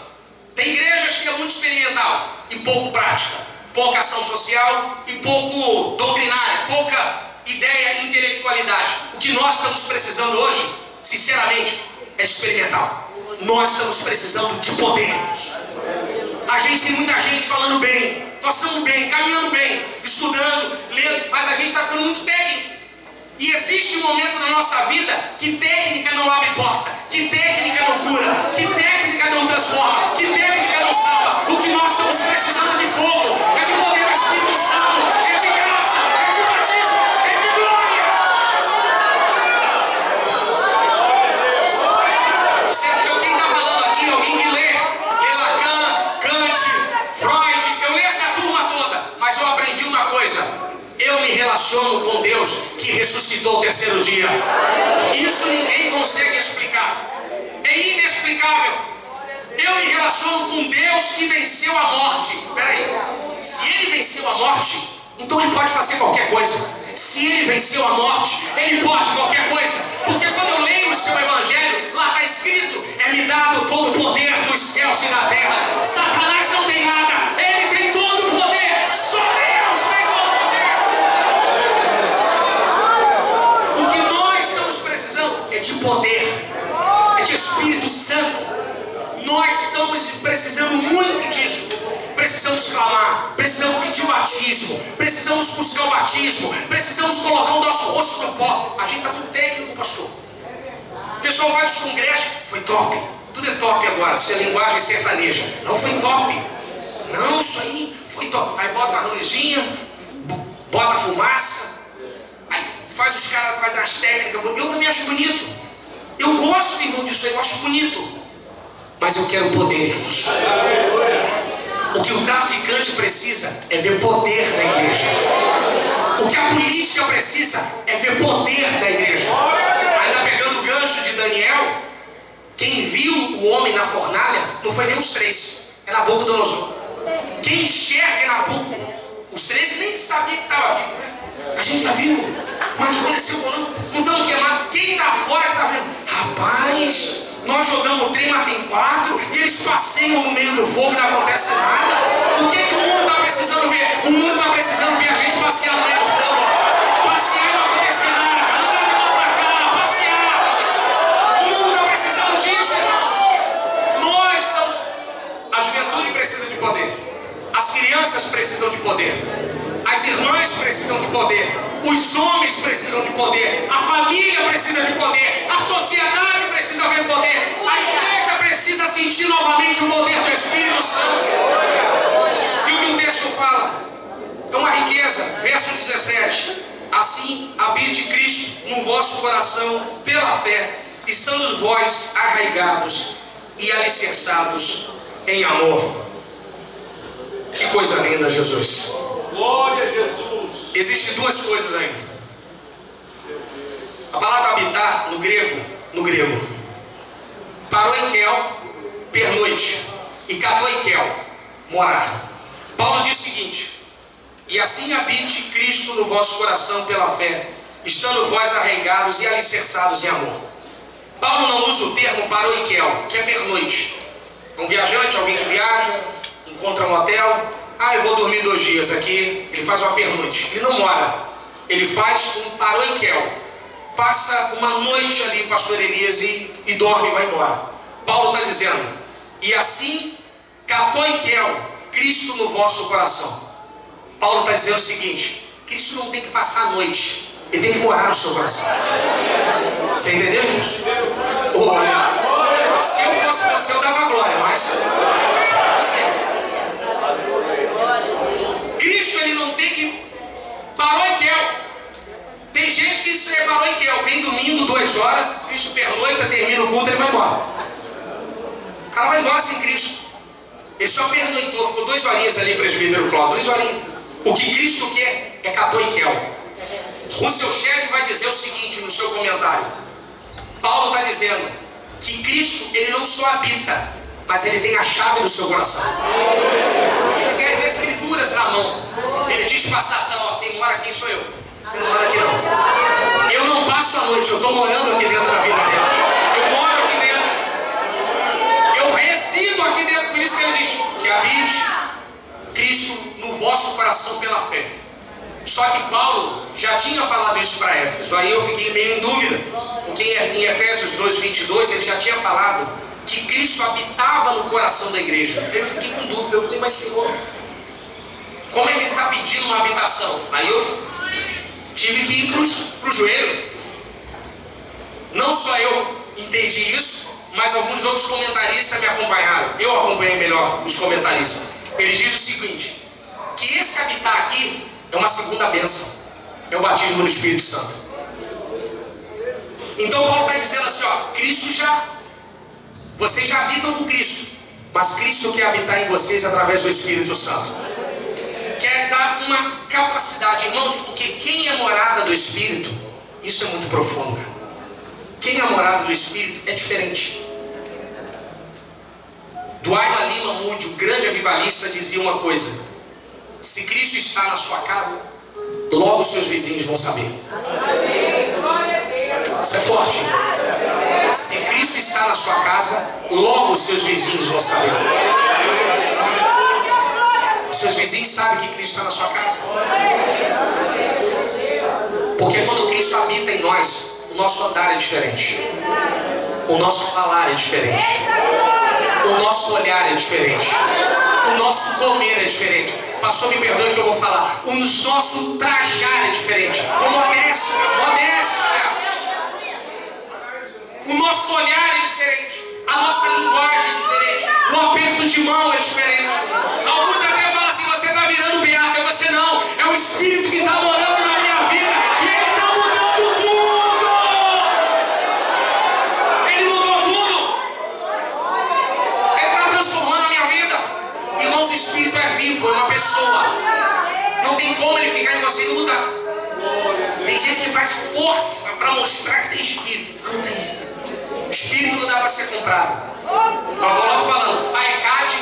Tem igrejas que é muito experimental e pouco prática, pouca ação social e pouco doutrinária, pouca ideia e intelectualidade. O que nós estamos precisando hoje, sinceramente, é experimental. Nós estamos precisando de poder. A gente tem muita gente falando bem, nós estamos bem, caminhando bem, estudando, lendo, mas a gente está ficando muito técnico. E existe um momento na nossa vida que técnica não abre porta, que técnica não cura, que técnica não transforma, que técnica não salva. O que nós estamos precisando é de fogo, é de poder do Espírito Santo, é de graça, é de batismo, é de glória. Certo? Quem está falando aqui, alguém que lê Lacan, Kant, Freud, eu leio essa turma toda, mas eu aprendi uma coisa: eu me relaciono com Deus que ressuscitou o 3º dia. Isso ninguém consegue explicar. É inexplicável. Eu me relaciono com Deus que venceu a morte. Peraí, se Ele venceu a morte, então Ele pode fazer qualquer coisa. Se Ele venceu a morte, Ele pode qualquer coisa. Porque quando eu leio o seu Evangelho, lá está escrito: é-me dado todo o poder dos céus e da terra. Satanás não tem nada, Ele tem todo o poder. Só Deus tem todo o poder. O que nós estamos precisando é de poder, é de Espírito Santo. Nós estamos precisando muito disso. Precisamos clamar, precisamos pedir o batismo, precisamos buscar o batismo, precisamos colocar o nosso rosto no pó. A gente está muito técnico, pastor. O pessoal faz os congressos, foi top, tudo é top agora, isso é linguagem sertaneja. Não foi top, não, isso aí foi top. Aí bota a luzinha, bota a fumaça, aí faz os caras fazem as técnicas. Eu também acho bonito, eu gosto, irmão, disso aí, eu acho bonito. Mas eu quero poder, irmãos. O que o traficante precisa é ver poder da igreja. O que a política precisa é ver poder da igreja. Ainda pegando o gancho de Daniel, quem viu o homem na fornalha não foi nem os 3, é Nabucodonosor. Quem enxerga é Nabucodonosor. Os 3 nem sabiam que estava vivo, né? A gente está vivo, mas o que aconteceu? Não estamos queimados. Quem está fora que está vendo? Rapaz, Nós jogamos o trem, mas tem 4, e eles passeiam no meio do fogo e não acontece nada. O que o mundo está precisando ver? O mundo está precisando ver a gente passear no meio do fogo. Passear e não acontecer nada. Andar de lá para cá, passear. O mundo está precisando disso, irmãos. Nós estamos... A juventude precisa de poder. As crianças precisam de poder. As irmãs precisam de poder. Os homens precisam de poder. A família precisa de poder. A sociedade precisa ver poder. A igreja precisa sentir novamente o poder do Espírito Santo. E o que o texto fala? É uma riqueza. Verso 17. Assim habite Cristo no vosso coração pela fé, estando vós arraigados e alicerçados em amor. Que coisa linda, Jesus. Glória a Jesus. Existem duas coisas ainda. A palavra habitar no grego, paroikel, pernoite, e katoikel, morar. Paulo diz o seguinte: e assim habite Cristo no vosso coração pela fé, estando vós arraigados e alicerçados em amor. Paulo não usa o termo paroikel, que é pernoite. Um viajante, alguém que viaja, encontra um hotel, eu vou dormir 2 dias aqui, ele faz uma pernoite. Ele não mora, ele faz um paroikel, passa uma noite ali, pastor Elias, e dorme e vai embora. Paulo está dizendo, e assim, katoikel, Cristo no vosso coração. Paulo está dizendo o seguinte: Cristo não tem que passar a noite, ele tem que morar no seu coração. Você entendeu isso? Olha, se eu fosse você, eu dava glória, mas Cristo, ele não tem que... Paroikel. Tem gente que isso é paroikel. Vem domingo, 2 horas, Cristo pernoita, termina o culto, ele vai embora. O cara vai embora sem Cristo. Ele só pernoitou, ficou 2 horinhas ali, presbítero Cláudio, 2 horinhas. O que Cristo quer é katoikel. Russell Shedd vai dizer o seguinte no seu comentário. Paulo está dizendo que Cristo, ele não só habita, mas ele tem a chave do seu coração. Ele tem as escrituras na mão. Ele diz para Satão: quem mora aqui sou eu. Você não mora aqui não. Eu não passo a noite, eu estou morando aqui dentro da vida dele. Eu moro aqui dentro. Eu resido aqui dentro. Por isso que ele diz que habite Cristo no vosso coração pela fé. Só que Paulo já tinha falado isso para Éfeso. Aí eu fiquei meio em dúvida, porque em Efésios 2:22 ele já tinha falado que Cristo habitava no coração da igreja. Eu fiquei com dúvida, eu falei, mas Senhor, como é que ele está pedindo uma habitação? Aí eu tive que ir para o joelho. Não só eu entendi isso, mas alguns outros comentaristas me acompanharam. Eu acompanhei melhor os comentaristas. Eles dizem o seguinte, que esse habitar aqui é uma segunda bênção, é o batismo no Espírito Santo. Então Paulo está dizendo assim, Cristo vocês já habitam com Cristo, mas Cristo quer habitar em vocês através do Espírito Santo. Quer dar uma capacidade, irmãos, porque quem é morada do Espírito, isso é muito profundo, cara. Quem é morada do Espírito é diferente. Dwight Lima Moody, o grande avivalista, dizia uma coisa: se Cristo está na sua casa, logo os seus vizinhos vão saber. Isso é forte. Se Cristo está na sua casa, logo os seus vizinhos vão saber. Os seus vizinhos sabem que Cristo está na sua casa. Porque quando Cristo habita em nós, o nosso andar é diferente. O nosso falar é diferente. O nosso olhar é diferente. O nosso comer é diferente. Pastor, me perdoe que eu vou falar. O nosso trajar é diferente. Com modéstia. O nosso olhar é diferente. A nossa linguagem é diferente. O aperto de mão é diferente. Alguns até falam assim, você está virando beata. Você não. É o Espírito que está morando na minha vida. E Ele está mudando tudo. Ele mudou tudo. Ele está transformando a minha vida. Irmãos, o Espírito é vivo, é uma pessoa. Não tem como ele ficar em você e mudar. Tem gente que faz força para mostrar que tem Espírito. Não tem. Espírito não dá para ser comprado. Eu vou logo falando, Faekad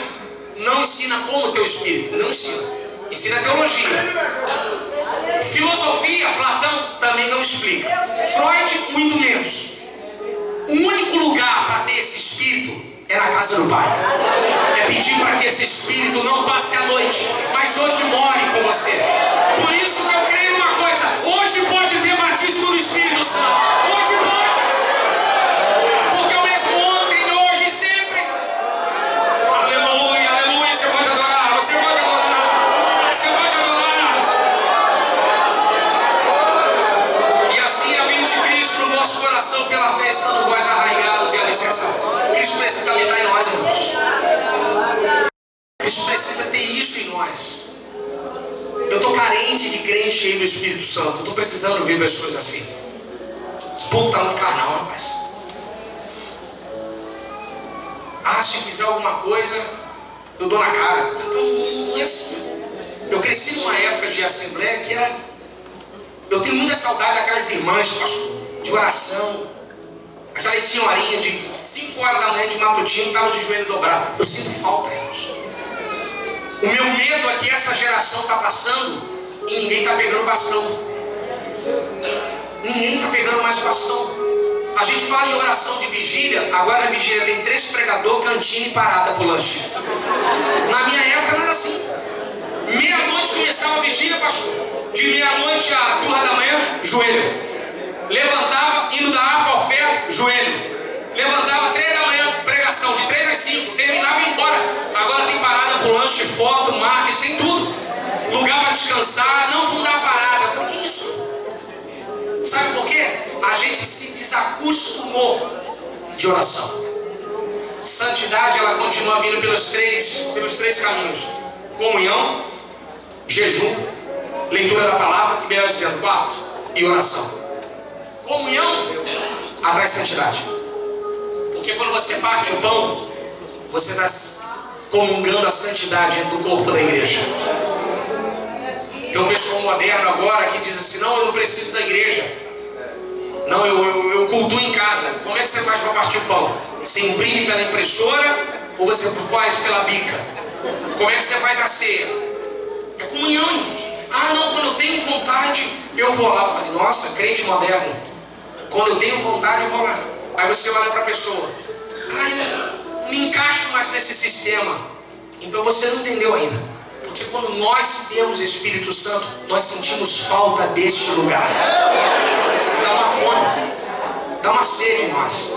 não ensina como ter o Espírito. Não ensina. Ensina teologia. Filosofia, Platão também não explica. Freud, muito menos. O único lugar para ter esse é na casa do Pai. É pedir para que esse Espírito não passe a noite, mas hoje more com você. Por isso que eu creio numa coisa: hoje pode ter batismo no Espírito Santo. Hoje pode. Porque é o mesmo ontem, hoje e sempre. Aleluia, aleluia. Você pode adorar, você pode adorar, você pode adorar. E assim a vida de Cristo no vosso coração, pela fé, estando vós arraigados e alicerçados. Cristo precisa habitar em nós, irmãos. Cristo precisa ter isso em nós. Eu estou carente de crente cheio do Espírito Santo. Eu estou precisando ver pessoas assim. O povo está muito carnal, rapaz. Se fizer alguma coisa, eu dou na cara. Não é assim. Eu cresci numa época de assembleia que era... Eu tenho muita saudade daquelas irmãs, pastor, de oração. Aquelas senhorinhas de 5 horas da manhã de matutino estavam de joelho dobrado. Eu sinto falta, irmãos. O meu medo é que essa geração está passando e ninguém está pegando bastão. Ninguém está pegando mais bastão. A gente fala em oração de vigília. Agora a vigília tem 3 pregadores, cantina e parada pro lanche. Na minha época não era assim. Meia-noite começava a vigília, pastor. De meia-noite a 2 da manhã, joelho. Levantava, indo da água ao ferro, joelho. Levantava 3 da manhã, pregação, de 3 às 5, terminava e ia embora. Agora tem parada pro lanche, foto, marketing, tem tudo. Lugar para descansar, não vamos dar parada. Eu falei, que isso? Sabe por quê? A gente se desacostumou de oração. Santidade, ela continua vindo pelos três caminhos: comunhão, jejum, leitura da palavra e, melhor dizendo, 4, e oração. Comunhão atrai santidade. Porque quando você parte o pão, você está comungando a santidade dentro do corpo da igreja. Tem um pessoal moderno agora que diz assim: não, eu não preciso da igreja. Não, eu cultuo em casa. Como é que você faz para partir o pão? Você imprime pela impressora ou você faz pela bica? Como é que você faz a ceia? É comunhão, irmãos. Não, quando eu tenho vontade, eu vou lá. Eu falei, nossa, crente moderno. Quando eu tenho vontade, eu vou lá. Aí você olha para a pessoa: eu não me encaixo mais nesse sistema. Então você não entendeu ainda. Porque quando nós temos Espírito Santo, nós sentimos falta deste lugar. Dá uma fome, dá uma sede em nós.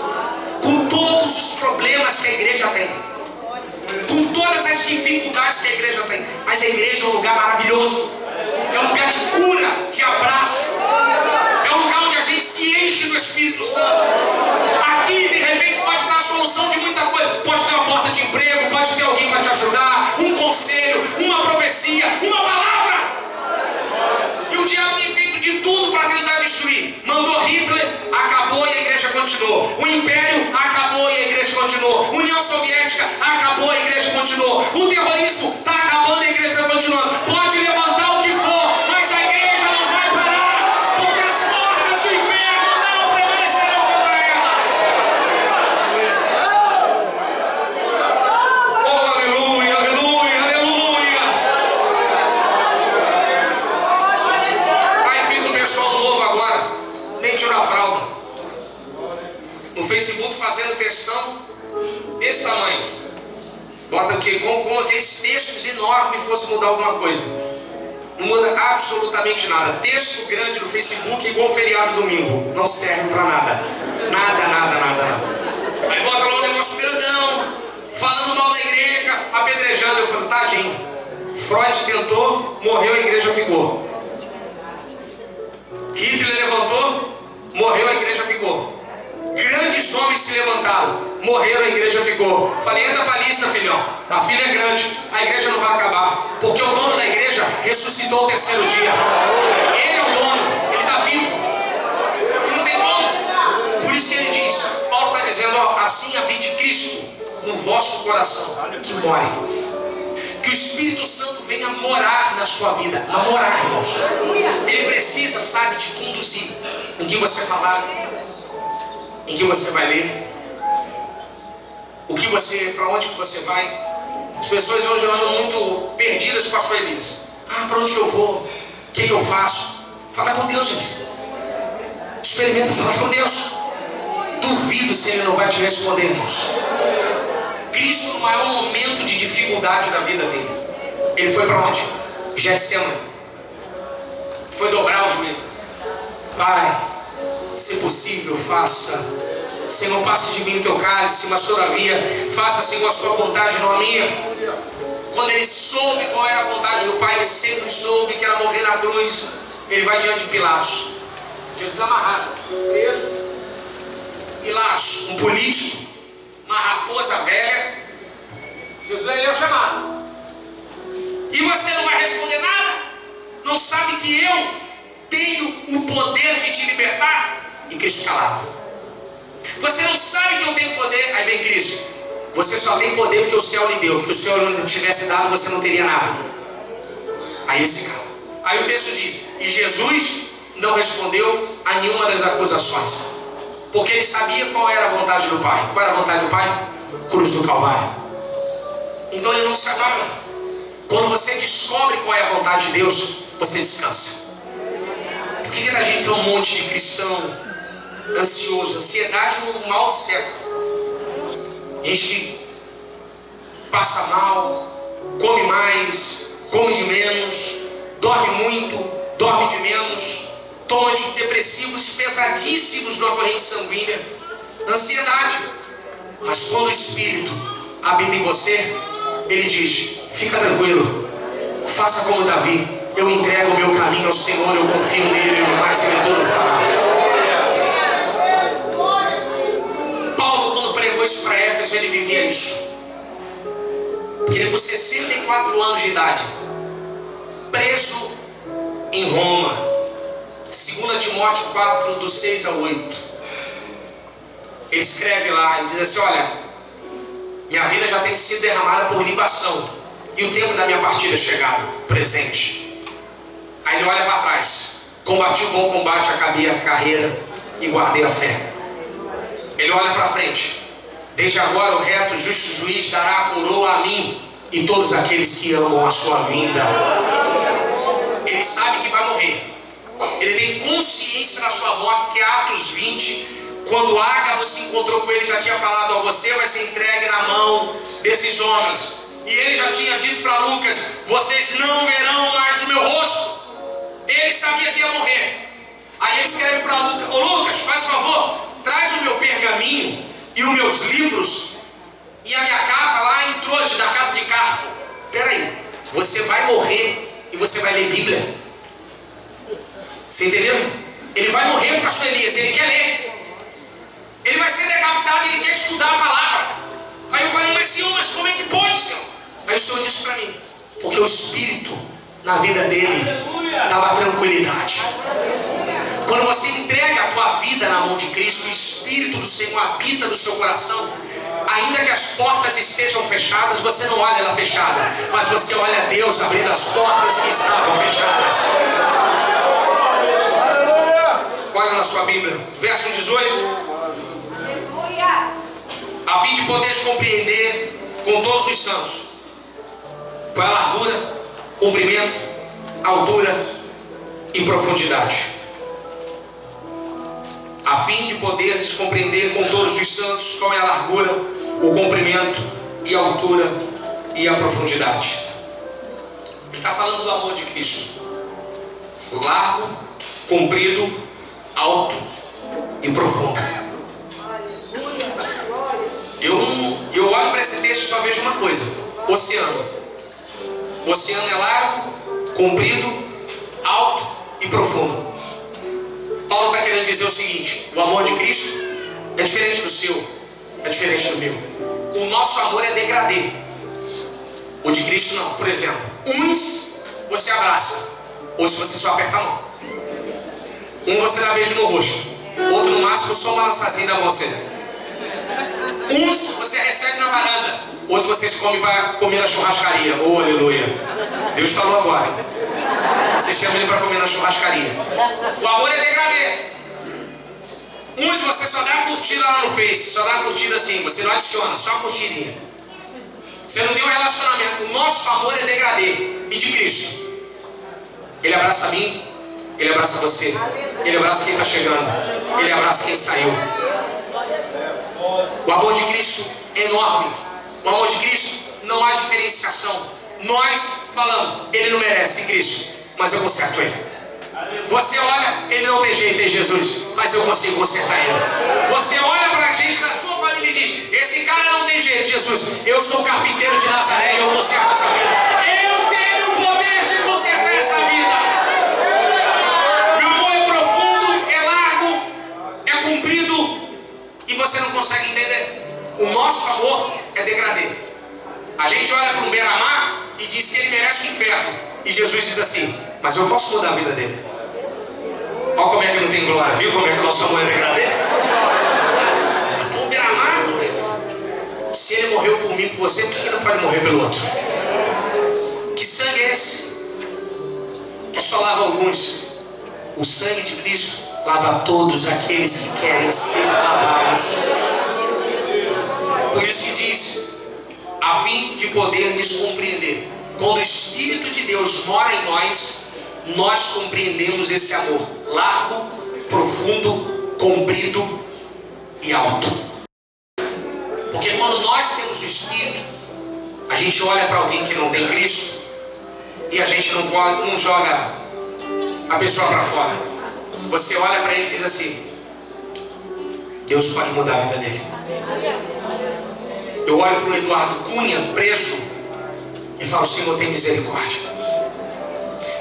Com todos os problemas que a igreja tem, com todas as dificuldades que a igreja tem, mas a igreja é um lugar maravilhoso. É um lugar de cura, de abraço. É um lugar onde a gente se enche do Espírito Santo. Aqui, de repente, pode dar a solução de muita coisa. Pode ter uma porta de emprego, pode ter alguém para te ajudar, um conselho, uma profecia, uma palavra. E o diabo tem feito de tudo para tentar destruir. Mandou Hitler, acabou e a igreja continuou. O Império acabou e a igreja continuou. União Soviética acabou e a igreja continuou. O terrorismo está acabando e a igreja está continuando. Pode levantar o que for, mas a igreja não vai parar, porque as portas do inferno não prevalecerão contra ela. Oh, aleluia, aleluia, aleluia. Aí fica um pessoal novo agora, nem tirou a fralda, no Facebook fazendo textão desse tamanho. Bota o quê? Como aqueles textos enormes fosse mudar alguma coisa. Não muda absolutamente nada. Texto grande no Facebook é igual feriado domingo. Não serve para nada. Nada. Aí bota lá um negócio grandão, falando mal da igreja, apedrejando. Eu falo, tadinho. Freud tentou, morreu, a igreja ficou. Hitler levantou, morreu, a igreja ficou. Grandes homens se levantaram, morreram, a igreja ficou. Falei, entra pra lista, filhão. A filha é grande, a igreja não vai acabar. Porque o dono da igreja ressuscitou o 3º dia. Ele é o dono, ele está vivo. E não tem como. Por isso que ele diz, Paulo está dizendo, assim habite Cristo no vosso coração, que more. Que o Espírito Santo venha morar na sua vida. A morar, irmãos. Ele precisa, sabe, te conduzir. Em que você falar, em que você vai ler, para onde que você vai. As pessoas hoje andam muito perdidas com a sua Elias. Para onde que eu vou? O que eu faço? Fala com Deus, gente. Experimenta falar com Deus. Duvido se Ele não vai te responder, irmãos. Cristo, no maior momento de dificuldade da vida dele, ele foi para onde? Getsemane. Foi dobrar o joelho. Pai, se possível, faça. Senhor, passe de mim o teu cálice, mas todavia, faça, Senhor, a sua vontade, não a minha. Quando ele soube qual era a vontade do Pai, ele sempre soube que era morrer na cruz. Ele vai diante de Pilatos. Jesus amarrado, preso. Pilatos, um político, uma raposa velha. Jesus é o chamado. E você não vai responder nada? Não sabe que eu tenho o poder de te libertar? E Cristo calado. Você não sabe que eu tenho poder? Aí vem Cristo. Você só tem poder porque o céu lhe deu. Porque se o Senhor não tivesse dado, você não teria nada. Aí ele se cala. Aí o texto diz: e Jesus não respondeu a nenhuma das acusações, porque ele sabia qual era a vontade do Pai. Qual era a vontade do Pai? Cruz do Calvário. Então ele não se abala. Quando você descobre qual é a vontade de Deus, você descansa. Por que a gente é um monte de cristão ansioso? Ansiedade no mal do século. Gente que passa mal, come mais, come de menos, dorme muito, dorme de menos, toma antidepressivos pesadíssimos na corrente sanguínea. Ansiedade. Mas quando o Espírito habita em você, ele diz: fica tranquilo, faça como Davi, eu entrego o meu caminho ao Senhor, eu confio nele e no mais ele tudo fará. Paulo, quando pregou isso para Éfeso, ele vivia isso. Porque ele, com 64 anos de idade, preso em Roma, 2 Timóteo 4, do 6 ao 8, ele escreve lá e diz assim: olha, minha vida já tem sido derramada por libação, e o tempo da minha partida é chegado, presente. Aí ele olha para trás: combati o bom combate, acabei a carreira e guardei a fé. Ele olha para frente: desde agora o reto, justo juiz dará a coroa a mim e todos aqueles que amam a sua vinda. Ele sabe que vai morrer. Ele tem consciência na sua morte, que Atos 20, quando Ágabo se encontrou com ele, já tinha falado: ó, você vai ser entregue na mão desses homens. E ele já tinha dito para Lucas: vocês não verão mais o meu rosto. Ele sabia que ia morrer. Aí ele escreve para Lucas: ô Lucas, faz favor, traz o meu pergaminho e os meus livros e a minha capa lá em Troade, da casa de Carpo. Peraí, você vai morrer e você vai ler Bíblia? Você entendeu? Ele vai morrer, pastor Elias, ele quer ler. Ele vai ser decapitado e ele quer estudar a palavra. Aí eu falei: mas Senhor, mas como é que pode, Senhor? Aí o Senhor disse para mim: porque o Espírito na vida dele dava tranquilidade. Quando você entrega a tua vida na mão de Cristo, o Espírito do Senhor habita no seu coração. Ainda que as portas estejam fechadas, você não olha ela fechada, mas você olha Deus abrindo as portas que estavam fechadas. Olha na sua Bíblia, verso 18. A fim de poderes compreender com todos os santos qual é a largura, comprimento, altura e profundidade. A fim de poderes compreender com todos os santos qual é a largura, o comprimento e a altura e a profundidade. Ele está falando do amor de Cristo. Largo, comprido, alto e profundo. Eu olho para esse texto e só vejo uma coisa: oceano. O oceano é largo, comprido, alto e profundo. Paulo está querendo dizer o seguinte: o amor de Cristo é diferente do seu, é diferente do meu. O nosso amor é degradê, o de Cristo não. Por exemplo, uns você abraça, outros você só aperta a mão. Um você dá beijo no rosto, outro no máximo só uma lançazinha da mão. Uns você recebe na varanda, outros vocês comem para comer na churrascaria. Oh, aleluia! Deus falou agora. Você chama ele para comer na churrascaria. O amor é degradê. Uns você só dá uma curtida lá no Face, só dá uma curtida assim, você não adiciona, só uma curtidinha. Você não tem um relacionamento. O nosso amor é degradê. E de Cristo, ele abraça a mim, ele abraça você, ele abraça quem está chegando, ele abraça quem saiu. O amor de Cristo é enorme. O amor de Cristo não há diferenciação. Nós falamos, ele não merece Cristo, mas eu conserto ele. Você olha, ele não tem jeito em Jesus, mas eu consigo consertar ele. Você olha para a gente na sua família e diz, esse cara não tem jeito, Jesus, eu sou carpinteiro de Nazaré e eu conserto essa vida. Eu tenho o poder de consertar essa vida. Meu amor é profundo, é largo, é comprido e você não consegue entender. O nosso amor é degradê. A gente olha para um beira-mar e diz que ele merece o inferno. E Jesus diz assim, mas eu posso mudar a vida dele. Olha como é que não tem glória, viu como é que o nosso amor é degradê? O beira-mar, se ele morreu por mim, por você, por que ele não pode morrer pelo outro? Que sangue é esse? Que só lava alguns. O sangue de Cristo lava todos aqueles que querem ser lavados. Por isso que diz, a fim de poder descompreender. Quando o Espírito de Deus mora em nós, nós compreendemos esse amor largo, profundo, comprido e alto. Porque quando nós temos o Espírito, a gente olha para alguém que não tem Cristo e a gente não joga a pessoa para fora. Você olha para ele e diz assim, Deus pode mudar a vida dele. Eu olho para o Eduardo Cunha, preso, e falo, Senhor, tem misericórdia.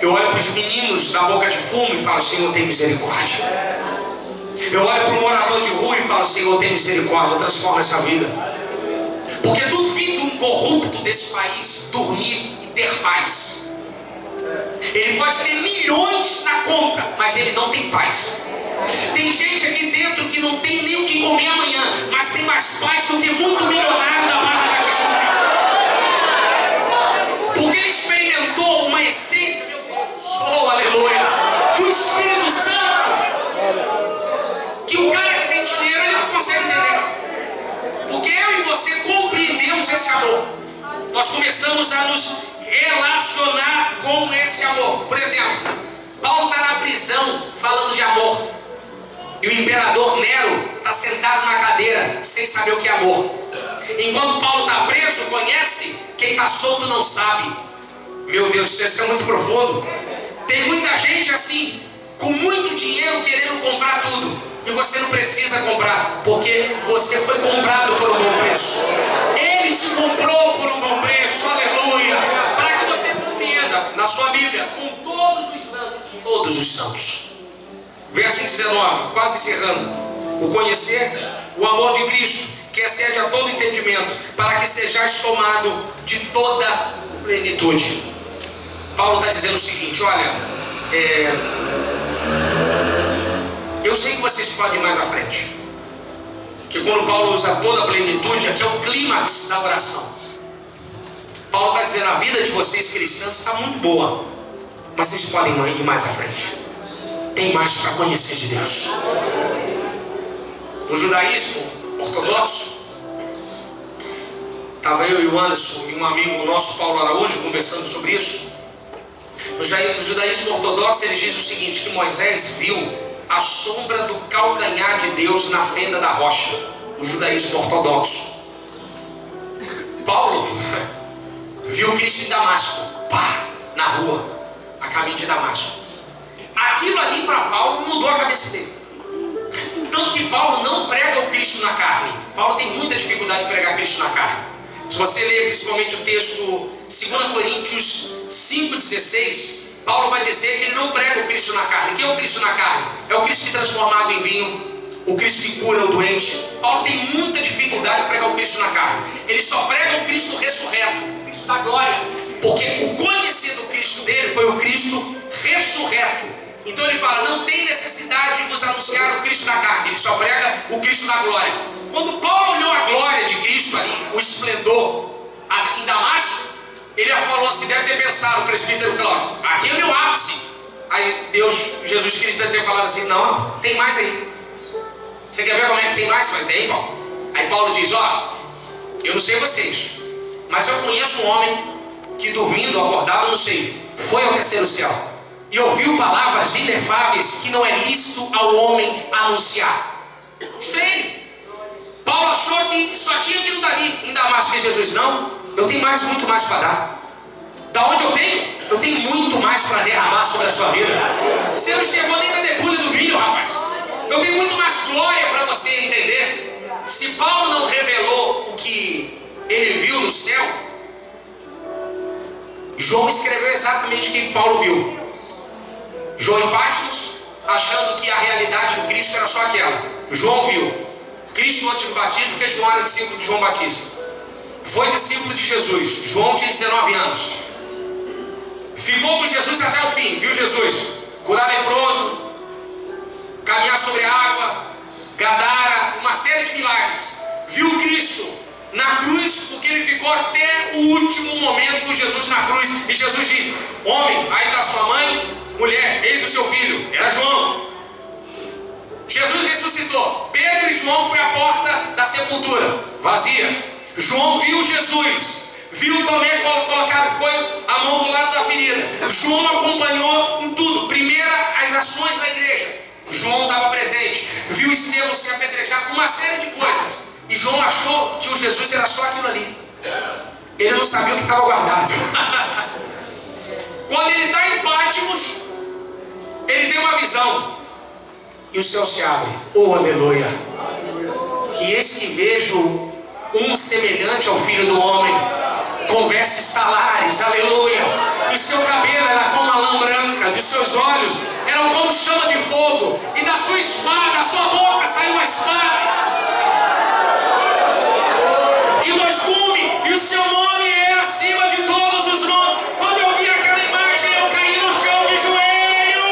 Eu olho para os meninos da boca de fumo e falo, Senhor, tem misericórdia. Eu olho para o morador de rua e falo, Senhor, tem misericórdia, transforma essa vida. Porque duvido um corrupto desse país dormir e ter paz. Ele pode ter milhões na conta, mas ele não tem paz. Tem gente aqui dentro que não tem nem o que comer amanhã, mas tem mais paz do que muito milionário da Barra da Tijuca. Porque ele experimentou uma essência, meu Deus, oh, aleluia, do Espírito Santo, que o cara que tem dinheiro, ele não consegue entender. Porque eu e você compreendemos esse amor. Nós começamos a nos relacionar com esse amor. Por exemplo, Paulo está na prisão falando de amor. E o imperador Nero está sentado na cadeira sem saber o que é amor. Enquanto Paulo está preso, conhece, quem está solto não sabe. Meu Deus, isso é muito profundo. Tem muita gente assim, com muito dinheiro querendo comprar tudo. E você não precisa comprar, porque você foi comprado por um bom preço. Ele te comprou por um bom preço, aleluia. Para que você compreenda na sua Bíblia, com todos os santos. Todos os santos. Verso 19, quase encerrando. O conhecer o amor de Cristo, que excede a todo entendimento, para que sejais tomado de toda plenitude. Paulo está dizendo o seguinte, olha, eu sei que vocês podem ir mais à frente. Que quando Paulo usa toda a plenitude, aqui é o clímax da oração. Paulo está dizendo, a vida de vocês cristãos está muito boa, mas vocês podem ir mais à frente. Tem mais para conhecer de Deus. No judaísmo ortodoxo, estava eu e o Anderson e um amigo nosso, Paulo Araújo, conversando sobre isso. No judaísmo ortodoxo, ele diz o seguinte, que Moisés viu a sombra do calcanhar de Deus na fenda da rocha. O judaísmo ortodoxo. Paulo viu Cristo em Damasco, na rua, a caminho de Damasco. Aquilo ali para Paulo mudou a cabeça dele. Tanto que Paulo não prega o Cristo na carne. Paulo tem muita dificuldade de pregar Cristo na carne. Se você ler principalmente o texto 2 Coríntios 5,16, Paulo vai dizer que ele não prega o Cristo na carne. Quem é o Cristo na carne? É o Cristo que transforma água em vinho, o Cristo que cura o doente. Paulo tem muita dificuldade de pregar o Cristo na carne. Ele só prega o Cristo ressurreto, o Cristo da glória. Porque o conhecer do Cristo dele foi o Cristo ressurreto. Então ele fala, não tem necessidade de vos anunciar o Cristo da carne. Ele só prega o Cristo da glória. Quando Paulo olhou a glória de Cristo ali, o esplendor em Damasco, ele já falou assim, deve ter pensado o presbítero Cláudio, aqui é o meu ápice. Aí Jesus Cristo deve ter falado assim, não, tem mais aí. Você quer ver como é que tem mais? Tem, Paulo. Aí Paulo diz, eu não sei vocês, mas eu conheço um homem que dormindo, acordado, não sei, foi ao terceiro céu e ouviu palavras inefáveis que não é lícito ao homem anunciar. Isso é ele. Paulo Paulo achou que só tinha aquilo dali. Em Damasco fez Jesus, não, eu tenho muito mais para dar. Da onde eu tenho? Eu tenho muito mais para derramar sobre a sua vida. Você não chegou nem na debulha do milho, rapaz. Eu tenho muito mais glória para você entender. Se Paulo não revelou o que ele viu no céu, João escreveu exatamente o que Paulo viu. João em Patmos, achando que a realidade do Cristo era só aquela. João viu Cristo antes do batismo, porque João era discípulo de João Batista. Foi discípulo de Jesus. João tinha 19 anos. Ficou com Jesus até o fim. Viu Jesus curar leproso, caminhar sobre a água, Gadara, uma série de milagres. Viu Cristo na cruz, porque ele ficou até o último momento com Jesus na cruz. E Jesus diz: homem, aí está sua mãe, mulher, eis o seu filho. Era João. Jesus ressuscitou. Pedro e João foi à porta da sepultura, vazia. João viu Jesus, viu Tomé colocar a mão do lado da ferida. João acompanhou em tudo. Primeiro, as ações da igreja. João estava presente. Viu Estevão ser apedrejado, uma série de coisas. E João achou que o Jesus era só aquilo ali. Ele não sabia o que estava guardado. Quando ele está em Patmos, ele tem uma visão. E o céu se abre. Oh, aleluia. E eis que vejo um semelhante ao Filho do Homem, com vestes talares, aleluia. E seu cabelo era como a lã branca, de seus olhos eram como chama de fogo, e da sua espada, da sua boca saiu uma espada de dois gumes, e o seu nome é acima de todos os nomes. Quando eu vi aquela imagem, eu caí no chão de joelho.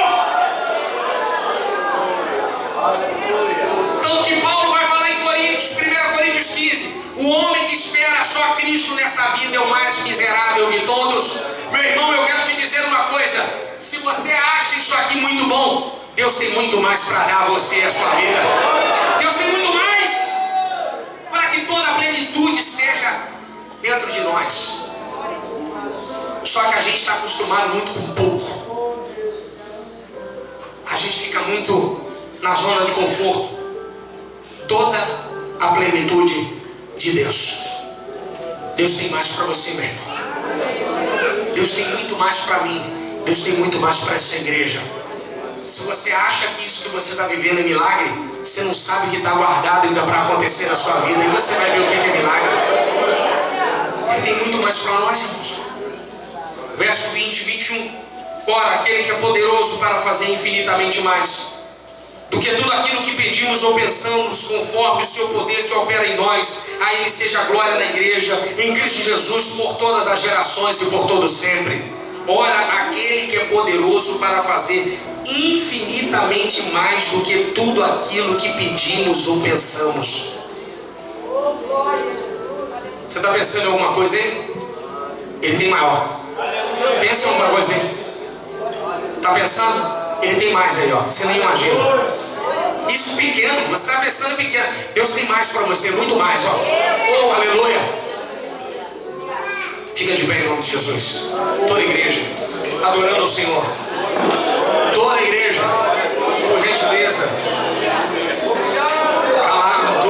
Tanto que Paulo vai falar em Coríntios, 1 Coríntios 15: o homem que espera só Cristo nessa vida é o mais miserável de todos. Meu irmão, eu quero te dizer uma coisa: se você acha isso aqui muito bom, Deus tem muito mais para dar a você e a sua vida. Deus tem muito mais para que toda a plenitude seja dentro de nós. Só que a gente está acostumado muito com pouco. A gente fica muito na zona de conforto. Toda a plenitude de Deus. Deus tem mais para você, meu irmão. Deus tem muito mais para mim. Deus tem muito mais para essa igreja. Se você acha que isso que você está vivendo é milagre, você não sabe que está guardado ainda para acontecer na sua vida. E você vai ver o que é milagre. Ele tem muito mais para nós, irmãos. Verso 20, 21. Ora, aquele que é poderoso para fazer infinitamente mais do que tudo aquilo que pedimos ou pensamos, conforme o seu poder que opera em nós, a ele seja a glória na igreja, em Cristo Jesus, por todas as gerações e por todo sempre. Ora, aquele que é poderoso para fazer infinitamente mais do que tudo aquilo que pedimos ou pensamos. Você está pensando em alguma coisa aí? Ele tem maior. Pensa em alguma coisa aí. Está pensando? Ele tem mais aí, ó. Você nem imagina. Isso pequeno, você está pensando pequeno. Deus tem mais para você, muito mais, ó. Oh, aleluia. Fica de pé em nome de Jesus. Toda a igreja adorando o Senhor. Toda a igreja, por gentileza. Calado,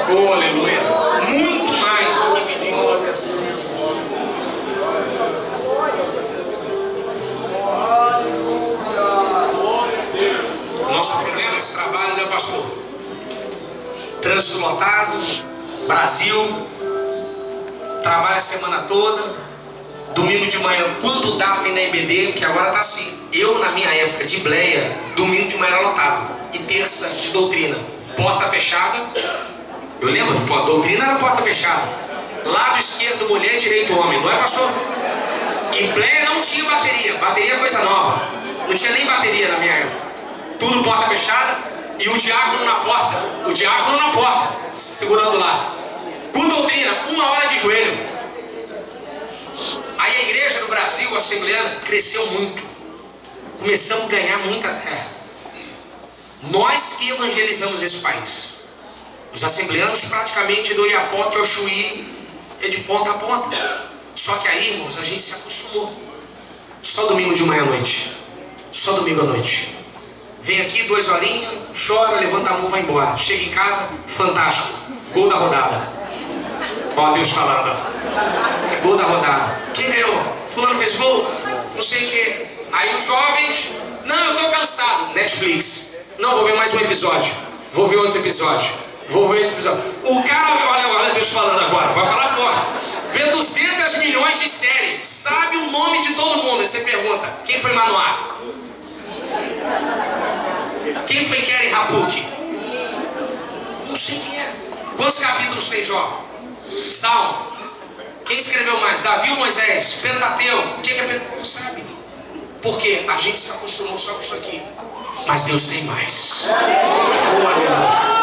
oh, aleluia. Muito mais do que pedimos ou pensamos. Nosso problema, esse trabalho, né, pastor? Trânsito lotado, Brasil, trabalha a semana toda, domingo de manhã, quando dá, vem na IBD, porque agora tá assim. Eu, na minha época de bleia, domingo de manhã era lotado, e terça de doutrina, porta fechada. Eu lembro, a doutrina era porta fechada, lado esquerdo mulher, direito homem, não é, pastor? E bleia não tinha bateria, bateria é coisa nova, não tinha nem bateria na minha época. Tudo porta fechada e o diácono na porta, segurando lá. Com doutrina, 1 hora de joelho. Aí a igreja do Brasil, a Assembleana, cresceu muito. Começamos a ganhar muita terra. Nós que evangelizamos esse país. Os assembleanos praticamente do Iapote ao Chuí é de ponta a ponta. Só que aí, irmãos, a gente se acostumou. Só domingo de manhã à noite. Só domingo à noite. Vem aqui 2 horinhas, chora, levanta a mão, vai embora. Chega em casa, fantástico. Gol da rodada. Ó Deus falando. É gol da rodada. Quem ganhou? Fulano fez gol? Não sei o que. Aí os jovens, não, eu tô cansado. Netflix. Não, vou ver mais um episódio. Vou ver outro episódio. Vou ver outro episódio. O cara, olha Deus falando agora, vai falar forte. Vê 200 milhões de séries. Sabe o nome de todo mundo. Aí você pergunta, quem foi Manoá? Quem foi Keren Rapuk? Não sei quem é. Quantos capítulos tem Jó? Salmo. Quem escreveu mais? Davi ou Moisés? Pentateuco. O que é Pentateuco? Não sabe. Por quê? A gente se acostumou só com isso aqui. Mas Deus tem mais. Oh, aleluia.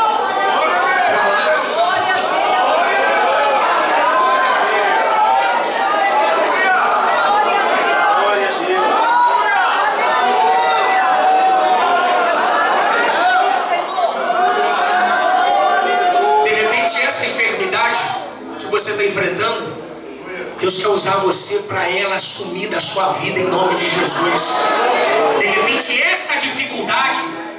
Você está enfrentando, Deus quer usar você para ela assumir da sua vida em nome de Jesus. De repente essa dificuldade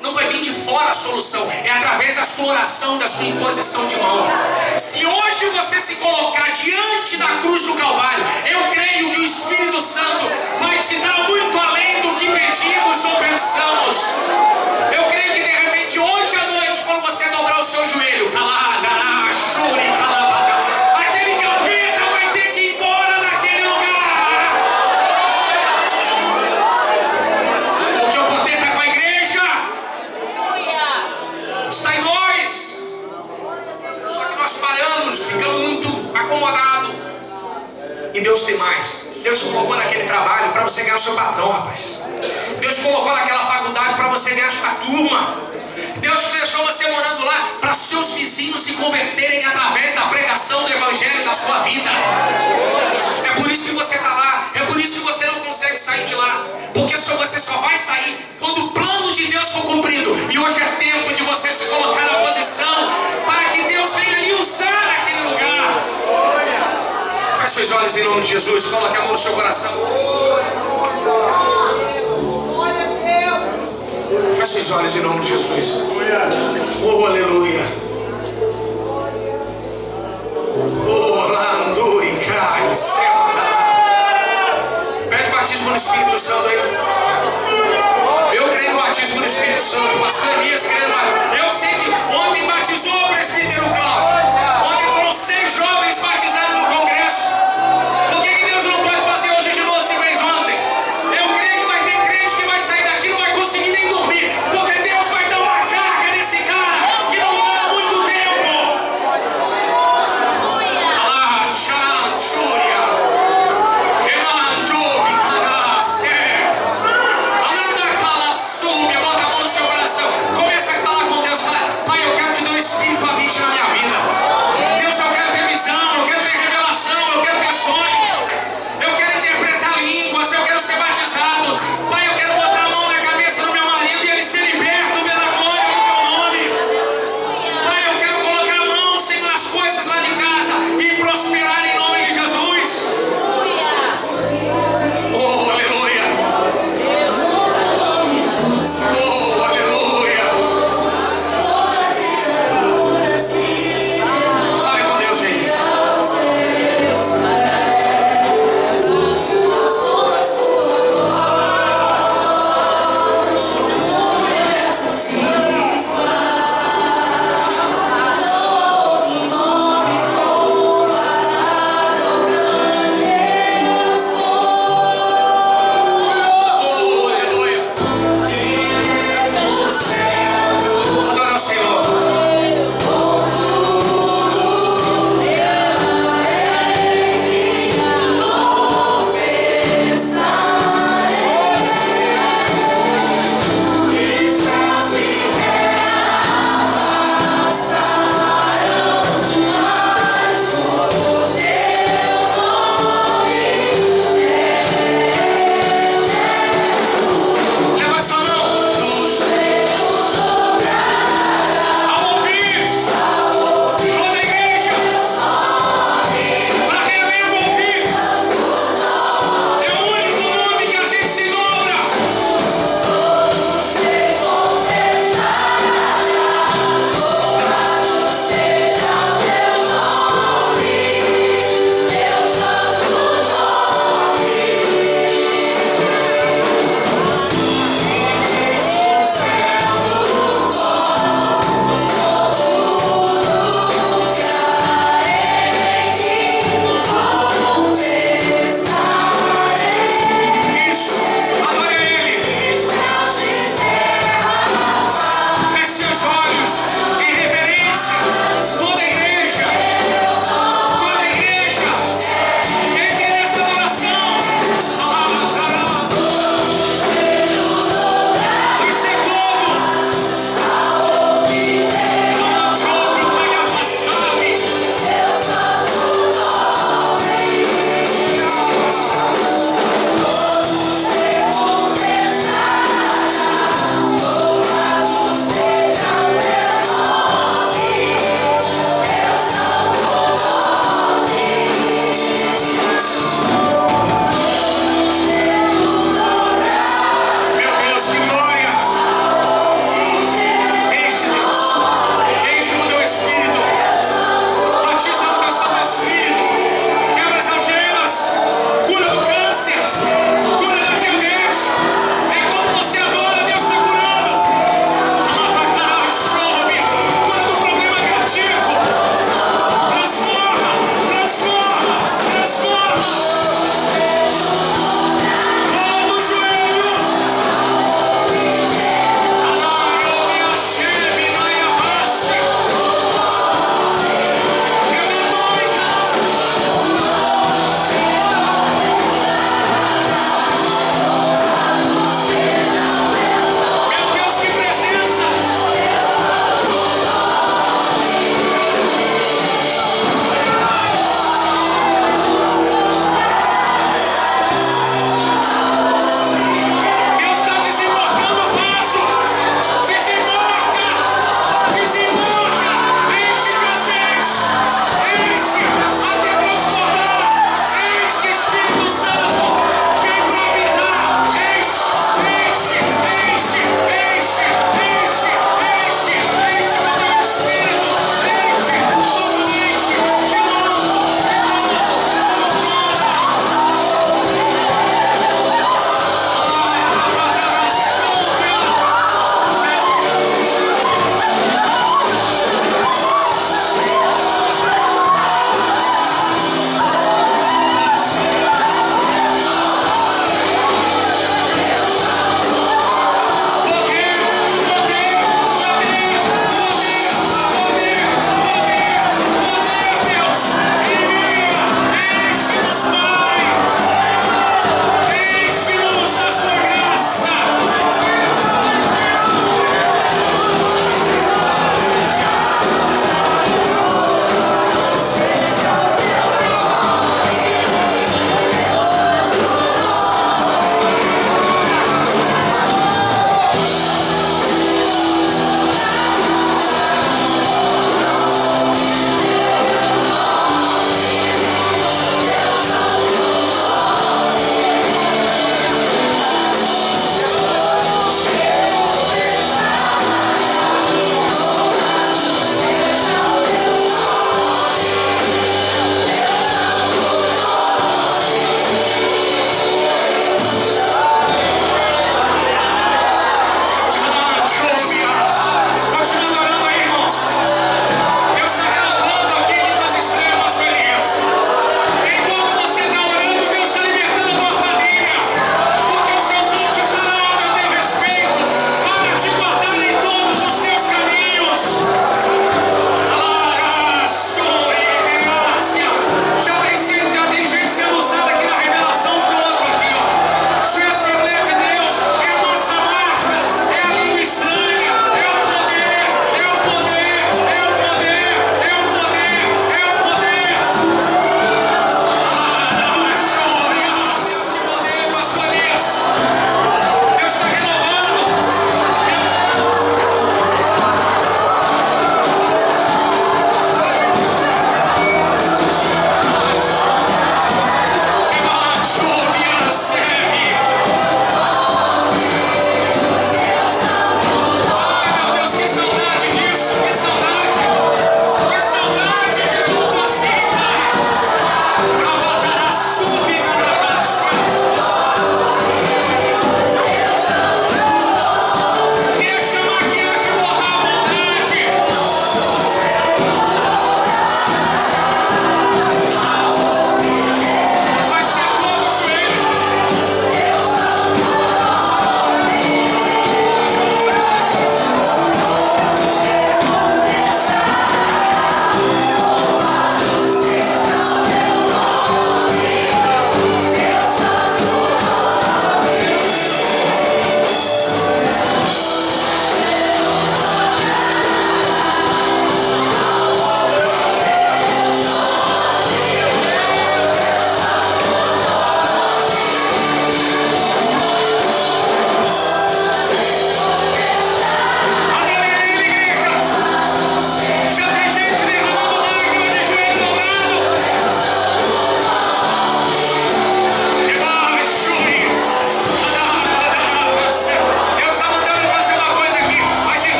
não vai vir de fora a solução, é através da sua oração, da sua imposição de mão. Se hoje você se colocar diante da cruz do Calvário, eu creio que o Espírito Santo vai te dar muito além do que pedimos ou pensamos. Eu creio que de repente hoje à noite, quando você dobrar o seu joelho, caladará, chore, calabada, e Deus tem mais. Deus te colocou naquele trabalho para você ganhar o seu patrão, rapaz. Deus te colocou naquela faculdade para você ganhar a sua turma. Deus te deixou você morando lá para seus vizinhos se converterem através da pregação do evangelho da sua vida. É por isso que você está lá. É por isso que você não consegue sair de lá. Porque você só vai sair quando o plano de Deus for cumprido. E hoje é tempo de você se colocar na posição para que Deus venha lhe usar naquele lugar. Feche seus olhos em nome de Jesus. Coloque a mão no seu coração. Feche seus olhos em nome de Jesus. Oh, aleluia. Oh, landui, cai, semana. Pede batismo no Espírito Santo aí. Eu creio no batismo no Espírito Santo. Pastor Elias crendo. Eu sei que ontem batizou o presbítero Cláudio. Ontem foram 6 jovens batizados no congresso. Por que Deus não pode fazer hoje de novo se fez ontem? Eu creio que vai ter crente que vai sair daqui e não vai conseguir nem dormir. Porque Deus vai dar uma carga nesse cara que não dá muito tempo. Alá, xanchúria. Enanjobi, canace. Ananda cala, sube. Bota a mão no seu coração. Começa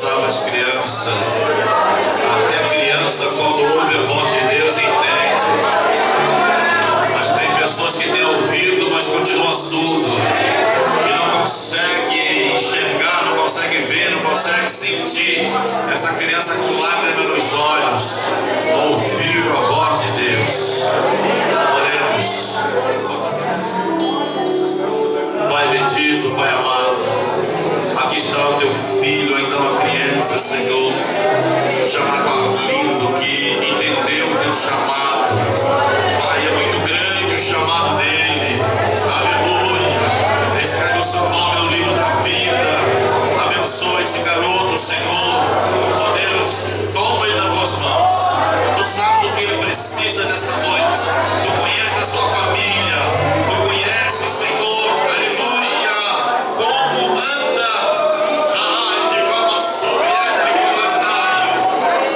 salva as crianças. Até criança, quando ouve a voz de Deus, entende. Mas tem pessoas que têm ouvido, mas continuam surdo. E não consegue enxergar, não consegue ver, não consegue sentir. Essa criança com lágrimas nos olhos ouviu a voz de Deus. Oremos. Pai bendito, Pai amado, aqui está o teu filho, ainda uma criança, Senhor, chamado Arlindo, que entendeu o teu chamado. Pai, é muito grande o chamado dele. Aleluia. Escreve o seu nome no livro da vida. Abençoa esse garoto, Senhor. Ó Deus, toma ele nas tuas mãos. Tu sabes o que ele precisa nesta noite. Tu conheces a sua família. Tu conheces, Senhor, aleluia, como anda. Ai, de como soube, entre como está.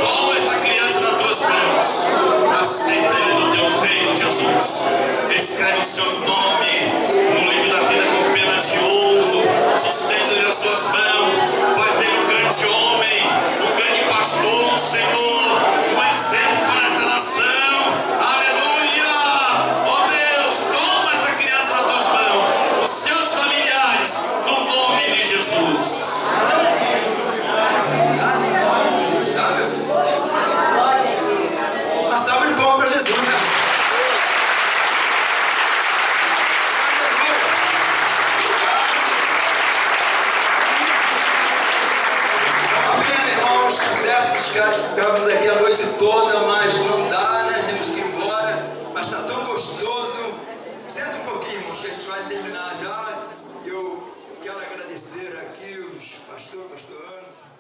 Toma esta criança nas tuas mãos. Aceita ele no teu reino, Jesus. Escreve o seu nome no livro da vida com pena de ouro. Sustenta ele nas suas mãos. Faz dele um grande homem, um grande pastor, Senhor, um exemplo para esta nação. Aleluia! Ó Deus, toma esta criança nas tuas mãos, os seus familiares, no nome de Jesus. Uma salva de palmas para Jesus, né? Amém, irmãos. Se pudéssemos ficarmos aqui a noite toda, mas não dá, né? Temos que ir embora. Mas está tão gostoso. Senta um pouquinho, irmãos, que a gente vai terminar já. Eu quero agradecer aqui os pastor Anderson.